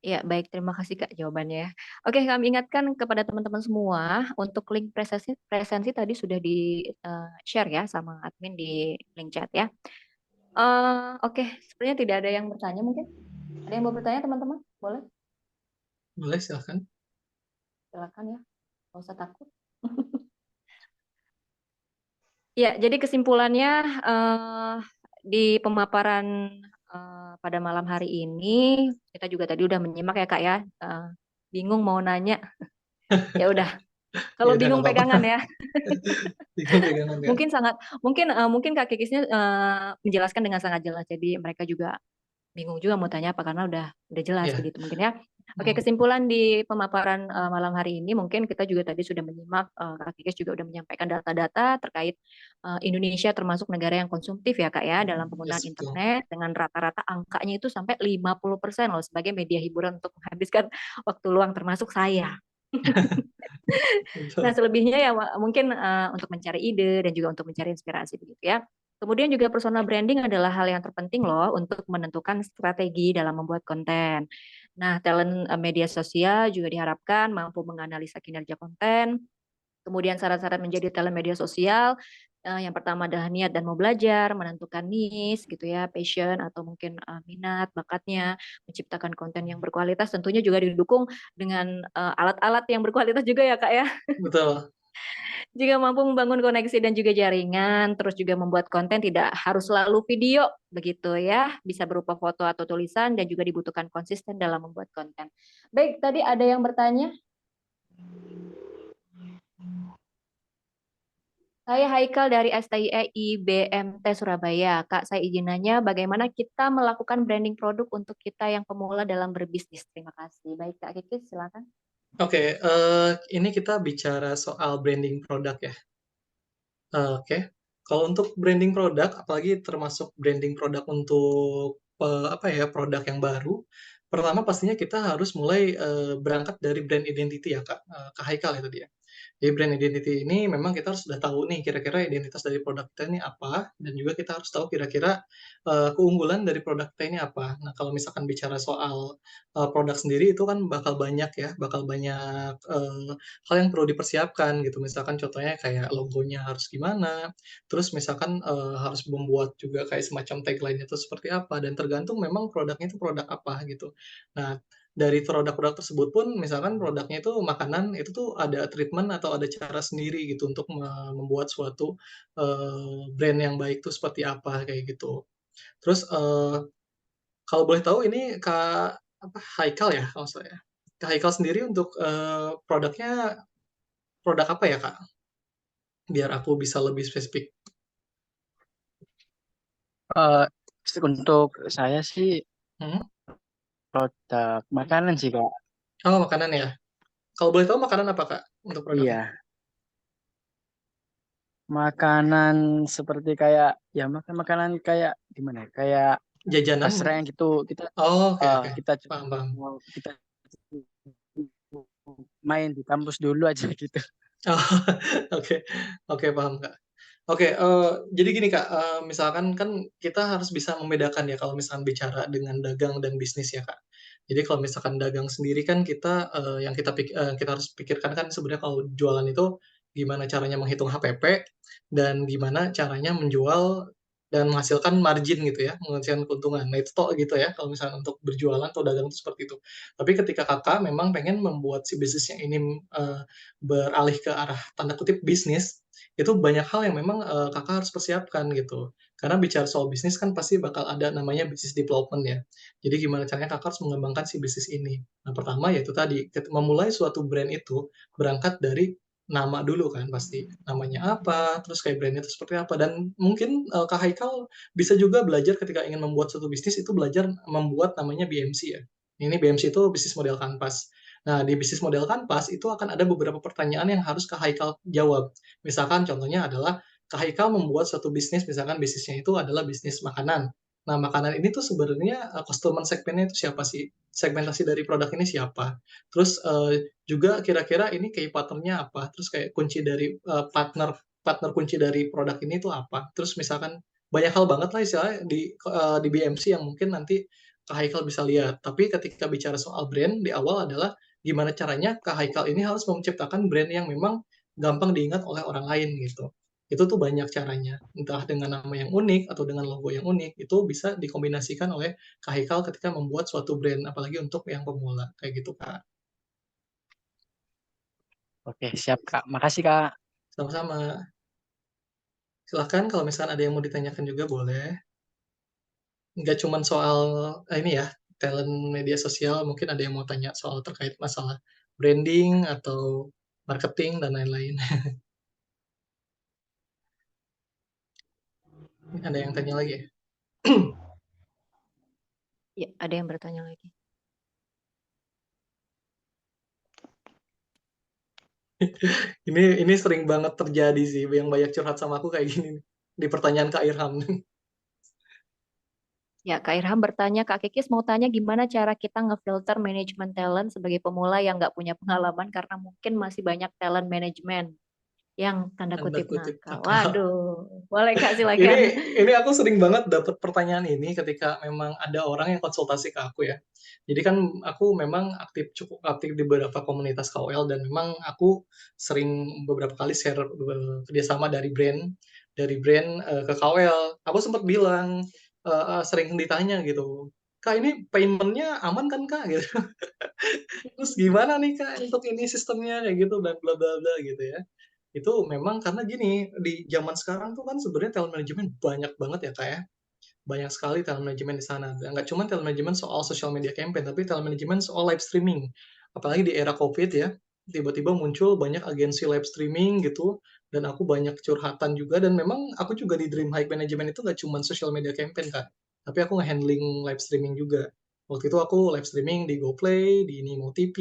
Iya, baik, terima kasih Kak jawabannya ya. Oke, kami ingatkan kepada teman-teman semua untuk link presensi presensi tadi sudah di-share ya sama admin di link chat ya. Oke, sepertinya tidak ada yang bertanya mungkin? Ada yang mau bertanya teman-teman? Boleh, Boleh silahkan. silakan ya, nggak usah takut. Ya, jadi kesimpulannya, di pemaparan, pada malam hari ini, kita juga tadi udah menyimak ya Kak ya, bingung mau nanya, ya udah, Ya kalau udah nggak bingung apa-apa. pegangan ya. Bingung pegangan ya. Mungkin sangat mungkin Kak Kikisnya, menjelaskan dengan sangat jelas, jadi mereka juga bingung juga mau tanya apa karena udah jelas Iya, begitu mungkin ya. Oke, mhm, kesimpulan di pemaparan, malam hari ini mungkin kita juga tadi sudah menyimak, Kak Kikis juga udah menyampaikan data-data terkait, Indonesia termasuk negara yang konsumtif ya Kak ya dalam penggunaan yes betul. internet dengan rata-rata angkanya itu sampai 50% loh sebagai media hiburan untuk menghabiskan waktu luang termasuk saya. Nah, Betul. selebihnya ya mungkin, untuk mencari ide dan juga untuk mencari inspirasi begitu ya. Kemudian juga personal branding adalah hal yang terpenting loh untuk menentukan strategi dalam membuat konten. Nah, talent, media sosial juga diharapkan mampu menganalisa kinerja konten. Kemudian syarat-syarat menjadi talent media sosial, yang pertama adalah niat dan mau belajar, menentukan niche gitu ya, passion atau mungkin, minat, bakatnya, menciptakan konten yang berkualitas tentunya juga didukung dengan, alat-alat yang berkualitas juga ya, Kak, ya. Betul. Juga mampu membangun koneksi dan juga jaringan, terus juga membuat konten tidak harus selalu video, begitu ya. Bisa berupa foto atau tulisan dan juga dibutuhkan konsisten dalam membuat konten. Baik, tadi ada yang bertanya? Saya Haikal dari STIEI BMT Surabaya. Kak, saya izin nanya bagaimana kita melakukan branding produk untuk kita yang pemula dalam berbisnis. Terima kasih. Baik, Kak Kiki, silakan. Oke, ini kita bicara soal branding produk ya. Oke. Kalau untuk branding produk, apalagi termasuk branding produk untuk apa ya, produk yang baru, pertama pastinya kita harus mulai berangkat dari brand identity ya Kak, Kak Haikal ya tadi ya. Jadi brand identity ini memang kita harus sudah tahu nih kira-kira identitas dari produk kita ini apa, dan juga kita harus tahu kira-kira keunggulan dari produk kita ini apa. Nah kalau misalkan bicara soal produk sendiri itu kan bakal banyak ya, bakal banyak hal yang perlu dipersiapkan gitu. Misalkan contohnya kayak logonya harus gimana, terus misalkan harus membuat juga kayak semacam tagline itu seperti apa, dan tergantung memang produknya itu produk apa gitu. Nah, dari produk-produk tersebut pun misalkan produknya itu makanan, itu tuh ada treatment atau ada cara sendiri gitu untuk membuat suatu brand yang baik tuh seperti apa kayak gitu. Terus kalau boleh tahu ini Kak apa Haikal ya kalau saya. Kak Haikal sendiri untuk produknya produk apa ya Kak? Biar aku bisa lebih spesifik. Eh, untuk saya sih Hmm? produk makanan sih Kak. Oh, makanan ya. Kalau boleh tahu makanan apa Kak untuk produknya? Iya, makanan seperti kayak ya makan makanan kayak gimana? Ya, kayak Jajanan? restoran gitu. Kita Oh, oke oke. kita Paham paham. kita main di kampus dulu aja gitu. Oh, oke. Oke, paham, Kak. Oke, jadi gini, Kak, misalkan kan kita harus bisa membedakan ya kalau misalkan bicara dengan dagang dan bisnis ya, Kak. Jadi kalau misalkan dagang sendiri kan kita, yang kita harus pikirkan kan sebenarnya kalau jualan itu gimana caranya menghitung HPP dan gimana caranya menjual dan menghasilkan margin gitu ya, menghasilkan keuntungan. Nah, itu tok gitu ya kalau misalnya untuk berjualan atau dagang itu seperti itu. Tapi ketika Kakak memang pengen membuat si bisnisnya ini, beralih ke arah tanda kutip bisnis, itu banyak hal yang memang Kakak harus persiapkan gitu. Karena bicara soal bisnis kan pasti bakal ada namanya business development ya. Jadi gimana caranya Kakak harus mengembangkan si bisnis ini. Nah, pertama yaitu tadi memulai suatu brand itu berangkat dari nama dulu kan pasti. Namanya apa, terus kayak brandnya itu seperti apa, dan mungkin Kak Haikal bisa juga belajar ketika ingin membuat suatu bisnis itu belajar membuat namanya BMC ya. Ini BMC itu bisnis model kanvas. Nah, di bisnis model kanvas itu akan ada beberapa pertanyaan yang harus Kak Haikal jawab. Misalkan contohnya adalah Kak Haikal membuat suatu bisnis, misalkan bisnisnya itu adalah bisnis makanan. Nah, makanan ini tuh sebenarnya customer segmennya itu siapa sih? Segmentasi dari produk ini siapa? Terus juga kira-kira ini key partner-nya apa? Terus kayak kunci dari partner partner kunci dari produk ini tuh apa? Terus misalkan banyak hal banget lah istilahnya di BMC yang mungkin nanti Kak Haikal bisa lihat. Tapi ketika bicara soal brand di awal adalah gimana caranya Kak Haikal ini harus menciptakan brand yang memang gampang diingat oleh orang lain gitu. Itu tuh banyak caranya. Entah dengan nama yang unik atau dengan logo yang unik, itu bisa dikombinasikan oleh Kak Haikal ketika membuat suatu brand, apalagi untuk yang pemula. Kayak gitu, Kak. Oke, siap Kak. Makasih Kak. Sama-sama. Silahkan kalau misalkan ada yang mau ditanyakan juga boleh. Nggak cuma soal ini ya, talent media sosial, mungkin ada yang mau tanya soal terkait masalah branding atau marketing dan lain-lain. Ada yang tanya lagi ya? Ya, ada yang bertanya lagi. Ini sering banget terjadi sih, yang banyak curhat sama aku kayak gini nih, di pertanyaan Kak Irham. Ya, Kak Irham bertanya, Kak Kikis mau tanya gimana cara kita ngefilter manajemen talent sebagai pemula yang nggak punya pengalaman karena mungkin masih banyak talent management yang tanda Tanda kutip kutip nakal. kakak. Waduh, boleh Kak Ini silakan. ini aku sering banget dapat pertanyaan ini ketika memang ada orang yang konsultasi ke aku ya. Jadi kan aku memang cukup aktif di beberapa komunitas KOL, dan memang aku sering beberapa kali share kerjasama dari brand ke KOL. Aku sempat bilang sering ditanya gitu, Kak ini paymentnya aman kan Kak? Gitu. Terus gimana nih Kak untuk ini sistemnya kayak gitu dan bla bla bla gitu ya. Itu memang karena gini, di zaman sekarang tuh kan sebenarnya talent management banyak banget ya Kak ya. Banyak sekali talent management di sana. Dan nggak cuma talent management soal social media campaign, tapi talent management soal live streaming. Apalagi di era COVID ya, tiba-tiba muncul banyak agensi live streaming gitu, dan aku banyak curhatan juga, dan memang aku juga di Dream Hike Management itu nggak cuma social media campaign, Kak, tapi aku nge-handling live streaming juga. Waktu itu aku live streaming di GoPlay, di Nimo TV,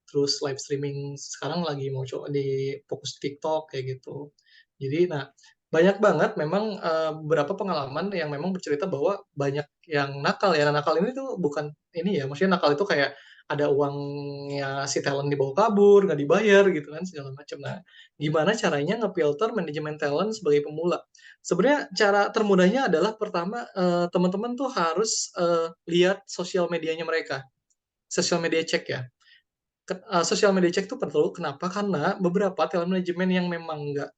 terus live streaming sekarang lagi mau coba di fokus TikTok kayak gitu. Jadi, nah, banyak banget memang, beberapa pengalaman yang memang bercerita bahwa banyak yang nakal ya. Nah, nakal ini tuh bukan ini ya, maksudnya nakal itu kayak ada uangnya si talent dibawa kabur, nggak dibayar gitu kan, segala macam. Nah, gimana caranya ngefilter manajemen talent sebagai pemula? Sebenarnya cara termudahnya adalah pertama, teman-teman tuh harus, lihat sosial medianya mereka, sosial media check ya. Sosial media check itu perlu, kenapa? Karena beberapa talent manajemen yang memang nggak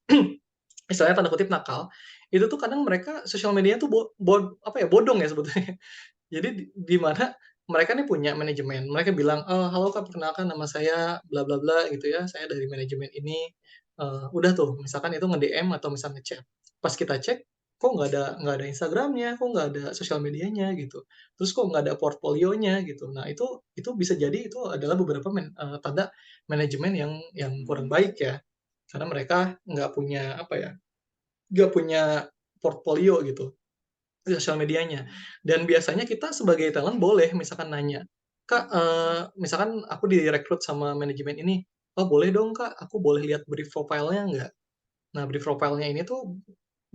istilahnya tanda kutip nakal, itu tuh kadang mereka sosial medianya tuh apa ya, bodong ya sebetulnya. Jadi di mana mereka nih punya manajemen, mereka bilang, "Halo Kak, perkenalkan nama saya bla bla bla," gitu ya, "saya dari manajemen ini." Udah tuh misalkan itu nge-DM atau misalnya nge-chat. Pas kita cek, kok nggak ada Instagram-nya, kok nggak ada sosial medianya gitu, terus kok nggak ada portfolionya gitu. Nah itu bisa jadi itu adalah beberapa tanda manajemen yang kurang baik ya, karena mereka nggak punya apa ya, nggak punya portfolio gitu di sosial medianya. Dan biasanya kita sebagai talent boleh misalkan nanya, "Kak, misalkan aku direkrut sama manajemen ini, oh boleh dong Kak, aku boleh lihat brief profile-nya nggak?" Nah, brief profile-nya ini tuh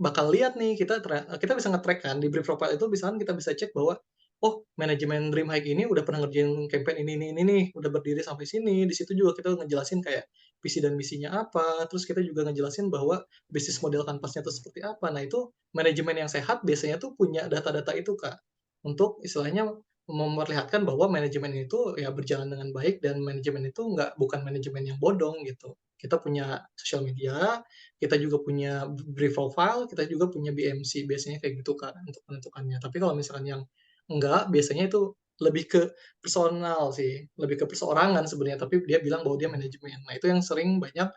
bakal lihat nih, kita bisa nge-track kan, di brief profile itu misalkan kita bisa cek bahwa, oh manajemen Dream Hike ini udah pernah ngerjain campaign ini nih, udah berdiri sampai sini. Di situ juga kita ngejelasin kayak visi dan misinya apa, terus kita juga ngejelasin bahwa bisnis model kanvasnya itu seperti apa. Nah, itu manajemen yang sehat biasanya tuh punya data-data itu, Kak, untuk istilahnya memperlihatkan bahwa manajemen itu ya berjalan dengan baik dan manajemen itu bukan manajemen yang bodong gitu. Kita punya sosial media, kita juga punya brief profile, kita juga punya BMC, biasanya kayak gitu, Kak, untuk menentukannya. Tapi kalau misalkan yang enggak, biasanya itu lebih ke personal sih, lebih ke perseorangan sebenarnya, tapi dia bilang bahwa dia manajemen. Nah, itu yang sering banyak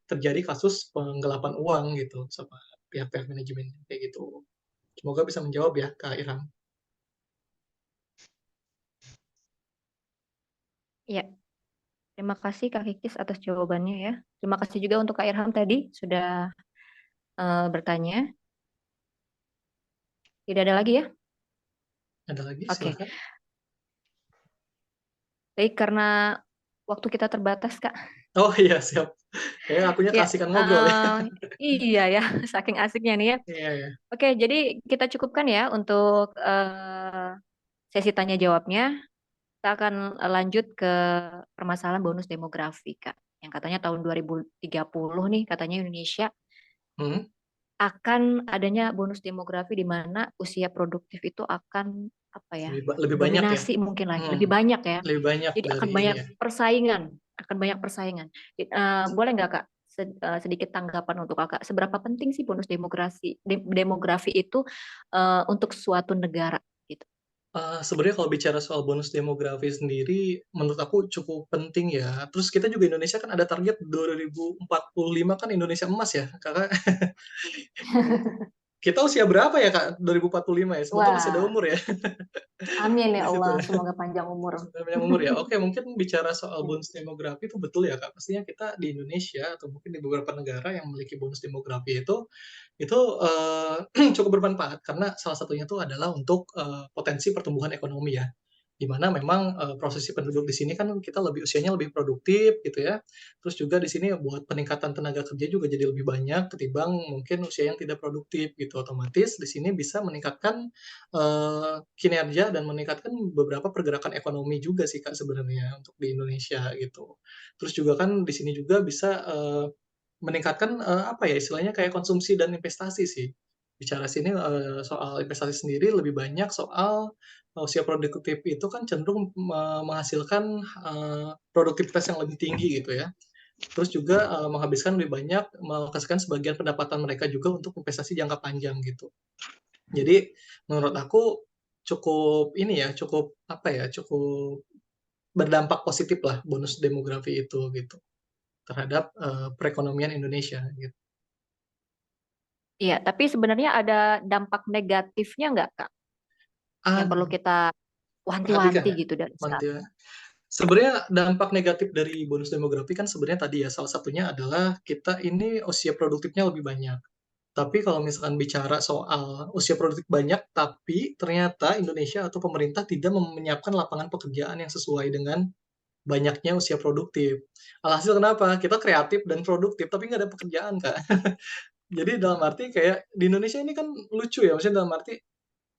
terjadi kasus penggelapan uang gitu sama pihak-pihak manajemen, kayak gitu. Semoga bisa menjawab ya, Kak Irham. Iya, terima kasih Kak Kikis atas jawabannya ya. Terima kasih juga untuk Kak Irham tadi sudah bertanya. Tidak ada lagi ya? Ada lagi? Oke. Silakan. Baik, karena waktu kita terbatas, Kak. Oh iya, siap. Kayaknya akunya Ya, kasihkan ngobrol ya. iya ya, saking asiknya nih ya. Iya, iya. Oke, jadi kita cukupkan ya untuk sesi tanya jawabnya. Kita akan lanjut ke permasalahan bonus demografi, Kak. Yang katanya tahun 2030 nih, katanya Indonesia Hmm, akan adanya bonus demografi di mana usia produktif itu akan apa ya, lebih banyak ya? mendominasi mungkin lah, Hmm, lebih banyak ya. lebih banyak Jadi dari akan ini banyak ya. persaingan, akan banyak persaingan. Boleh nggak Kak sedikit tanggapan untuk Kakak, seberapa penting sih bonus demografi itu untuk suatu negara gitu? Sebenarnya kalau bicara soal bonus demografi sendiri, menurut aku cukup penting ya. Terus kita juga Indonesia kan ada target 2045 kan Indonesia emas ya, Kakak. Kita usia berapa ya, Kak, 2045 ya? Semoga masih ada Wah, umur ya amin ya di situ Allah, ya. semoga panjang umur. Yang umur ya. Oke, mungkin bicara soal Hmm. bonus demografi itu betul ya, Kak. Pastinya kita di Indonesia atau mungkin di beberapa negara yang memiliki bonus demografi itu cukup bermanfaat karena salah satunya itu adalah untuk potensi pertumbuhan ekonomi ya. Di mana memang prosesi penduduk di sini kan kita usianya lebih produktif gitu ya. Terus juga di sini buat peningkatan tenaga kerja juga jadi lebih banyak ketimbang mungkin usia yang tidak produktif gitu. Otomatis di sini bisa meningkatkan kinerja dan meningkatkan beberapa pergerakan ekonomi juga sih Kak sebenarnya untuk di Indonesia gitu. Terus juga kan di sini juga bisa meningkatkan, apa ya, istilahnya kayak konsumsi dan investasi sih. Bicara sini, soal investasi sendiri lebih banyak soal, usia produktif itu kan cenderung menghasilkan, produktivitas yang lebih tinggi gitu ya. Terus juga, menghabiskan lebih banyak, mengalokasikan sebagian pendapatan mereka juga untuk investasi jangka panjang gitu. Jadi menurut aku cukup ini ya, cukup apa ya, cukup berdampak positif lah bonus demografi itu gitu, terhadap, perekonomian Indonesia gitu. Iya, tapi sebenarnya ada dampak negatifnya nggak Kak? Yang perlu Ad kita Perhatikan wanti-wanti ya, gitu dari nanti start. ya. Sebenarnya dampak negatif dari bonus demografi kan sebenarnya tadi ya, salah satunya adalah kita ini usia produktifnya lebih banyak. Tapi kalau misalkan bicara soal usia produktif banyak, tapi ternyata Indonesia atau pemerintah tidak menyiapkan lapangan pekerjaan yang sesuai dengan banyaknya usia produktif. Alhasil kenapa? Kita kreatif dan produktif, tapi nggak ada pekerjaan, Kak. Jadi dalam arti kayak di Indonesia ini kan lucu ya, maksudnya dalam arti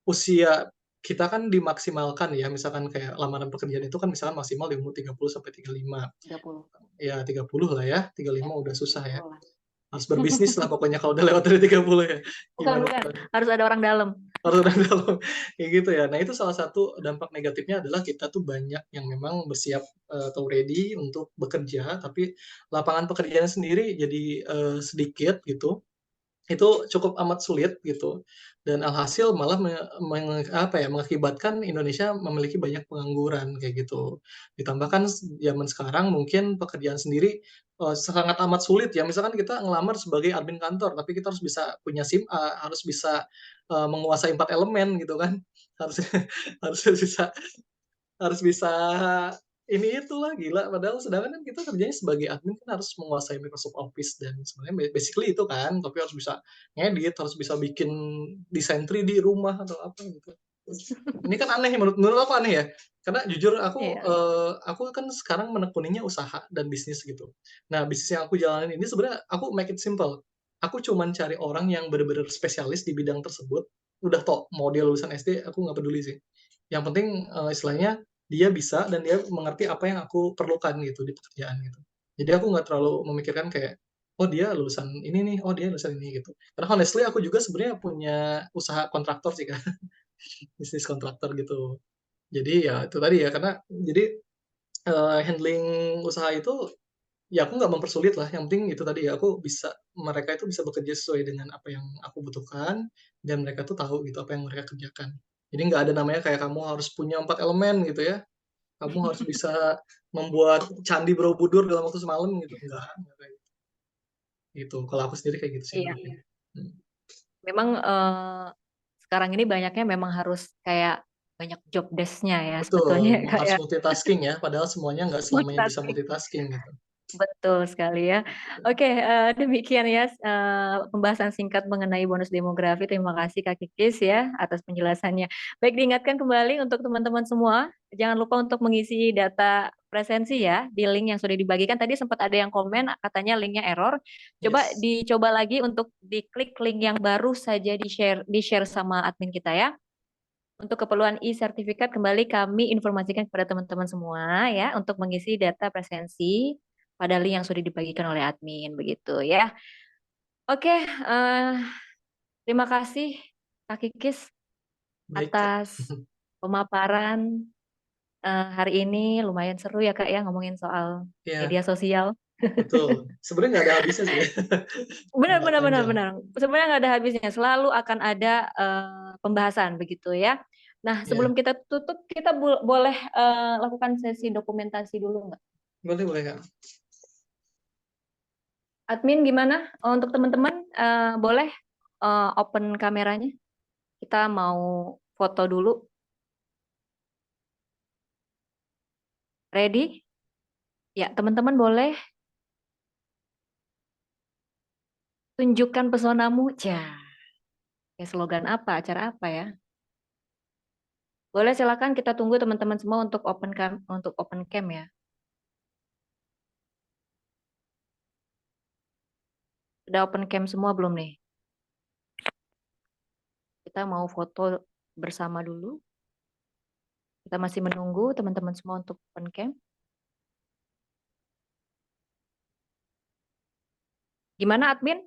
usia kita kan dimaksimalkan ya, misalkan kayak lamaran pekerjaan itu kan misalkan maksimal di umur 30 sampai 35. 30. Ya 30 lah ya, Ya, 35 udah susah ya. 30 lah. Harus berbisnis lah pokoknya kalau udah lewat dari 30 ya. Bukan, Gimana bukan. tuh? Harus ada orang dalam. Harus udah dalam, kayak gitu ya. Nah itu salah satu dampak negatifnya adalah kita tuh banyak yang memang bersiap atau ready untuk bekerja, tapi lapangan pekerjaan sendiri jadi sedikit gitu. Itu cukup amat sulit gitu, dan alhasil malah apa ya, mengakibatkan Indonesia memiliki banyak pengangguran kayak gitu. Ditambahkan zaman sekarang mungkin pekerjaan sendiri, sangat amat sulit ya, misalkan kita ngelamar sebagai admin kantor, tapi kita harus bisa punya SIM A, harus bisa, menguasai 4 elemen gitu kan, harus harus bisa harus bisa ini itulah, gila. Padahal sedangkan kan kita kerjanya sebagai admin kan harus menguasai Microsoft Office dan sebenarnya basically itu kan, tapi harus bisa ngedit, harus bisa bikin desain 3D rumah atau apa gitu. Ini kan aneh menurut menurut aku aneh ya, karena jujur Iya. aku kan sekarang menekuninya usaha dan bisnis gitu. Nah, bisnis yang aku jalanin ini sebenarnya aku make it simple. Aku cuman cari orang yang bener-bener spesialis di bidang tersebut, udah tok mau dia lulusan SD aku nggak peduli sih. Yang penting, istilahnya dia bisa dan dia mengerti apa yang aku perlukan gitu di pekerjaan gitu. Jadi aku nggak terlalu memikirkan kayak, "Oh dia lulusan ini nih, oh dia lulusan ini," gitu. Karena honestly aku juga sebenarnya punya usaha kontraktor sih, Kak, bisnis kontraktor gitu. Jadi ya itu tadi ya, karena jadi, handling usaha itu, ya aku nggak mempersulit lah, yang penting itu tadi ya, aku bisa mereka itu bisa bekerja sesuai dengan apa yang aku butuhkan, dan mereka tuh tahu gitu apa yang mereka kerjakan. Jadi nggak ada namanya kayak kamu harus punya 4 elemen gitu ya, kamu harus bisa membuat candi Borobudur dalam waktu semalam gitu, enggak kayak gitu. Kalau aku sendiri kayak gitu sih Iya. menurutnya. Mhm. Memang sekarang ini banyaknya memang harus kayak banyak job desk-nya ya sebetulnya Betul, ya, Kak, harus ya. multitasking ya, padahal semuanya nggak selamanya bisa Multitasking. multitasking gitu. Betul sekali ya. Oke, demikian ya pembahasan singkat mengenai bonus demografi. Terima kasih Kak Kikis ya atas penjelasannya. Baik, diingatkan kembali untuk teman-teman semua, jangan lupa untuk mengisi data presensi ya di link yang sudah dibagikan. Tadi sempat ada yang komen katanya linknya error. Coba Yes. dicoba lagi untuk diklik link yang baru saja di-share sama admin kita ya. Untuk keperluan e-sertifikat kembali kami informasikan kepada teman-teman semua ya untuk mengisi data presensi pada link yang sudah dibagikan oleh admin begitu ya. Oke, terima kasih Kak Kikis Baik, Kak. atas pemaparan hari ini. Lumayan seru ya Kak ya ngomongin soal Iya, media sosial. betul. Sebenarnya nggak ada habisnya sih ya. Benar, Nggak benar, benar, panjang. benar. Sebenarnya nggak ada habisnya. Selalu akan ada pembahasan begitu ya. Nah, sebelum Iya, kita tutup, kita boleh lakukan sesi dokumentasi dulu nggak? boleh boleh, Kak. Admin gimana? Untuk teman-teman boleh open kameranya? Kita mau foto dulu. Ready? Ya, teman-teman boleh tunjukkan pesonamu. Cah, kayak slogan apa? Acara apa ya? Boleh silakan kita tunggu teman-teman semua untuk open cam ya. Udah open cam semua belum nih? Kita mau foto bersama dulu. Kita masih menunggu teman-teman semua untuk open cam. Gimana admin?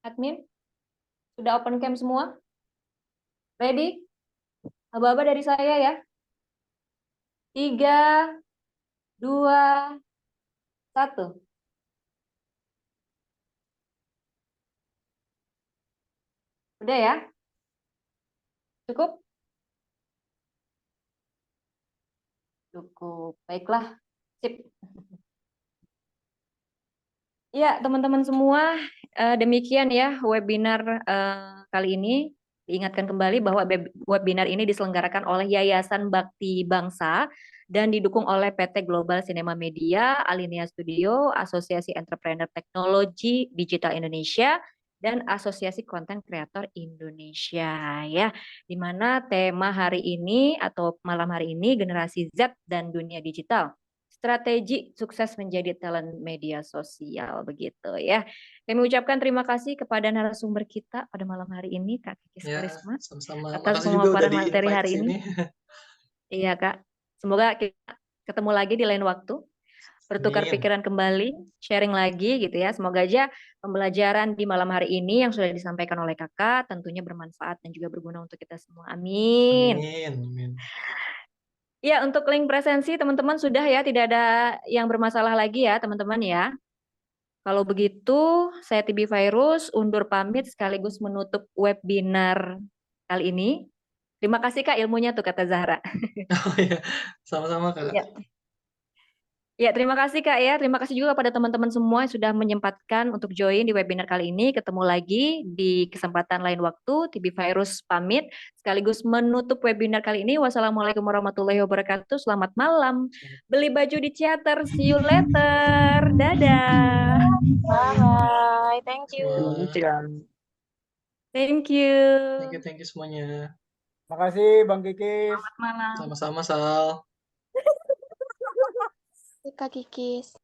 Admin? Sudah open cam semua? Ready? Aba-aba dari saya ya. 3, 2, 1. Udah ya? Cukup? Cukup. Baiklah. Sip. Ya, teman-teman semua, demikian ya webinar kali ini. Diingatkan kembali bahwa webinar ini diselenggarakan oleh Yayasan Bakti Bangsa dan didukung oleh PT Global Cinema Media, Alinea Studio, Asosiasi Entrepreneur Teknologi Digital Indonesia, dan Asosiasi Konten Kreator Indonesia ya. Di mana tema hari ini atau malam hari ini generasi Z dan dunia digital. Strategi sukses menjadi talent media sosial begitu ya. Kami ucapkan terima kasih kepada narasumber kita pada malam hari ini, Kak Kikis Ya, Karisma, sama-sama. atas Makasih juga udah pemaparan materi di-invite hari ini. sini. Iya, Kak. Semoga kita ketemu lagi di lain waktu, bertukar Amin. pikiran kembali, sharing lagi gitu ya. Semoga aja pembelajaran di malam hari ini yang sudah disampaikan oleh Kakak tentunya bermanfaat dan juga berguna untuk kita semua. Amin. Amin. Amin. Ya, untuk link presensi teman-teman sudah ya, tidak ada yang bermasalah lagi ya, teman-teman ya. Kalau begitu, saya TB Virus undur pamit sekaligus menutup webinar kali ini. Terima kasih Kak ilmunya tuh kata Zahra. Oh ya, sama-sama Kak. Ya. Ya, terima kasih Kak ya. Terima kasih juga pada teman-teman semua yang sudah menyempatkan untuk join di webinar kali ini. Ketemu lagi di kesempatan lain waktu. TB Virus pamit sekaligus menutup webinar kali ini. Wassalamualaikum warahmatullahi wabarakatuh. Selamat malam. Beli baju di Ciater. See you later. Dadah. Bye. Thank you. Demikian. Thank you. Thank you semuanya. Makasih Bang Kikis. Selamat malam. Sama-sama Sal. Kak Kikis.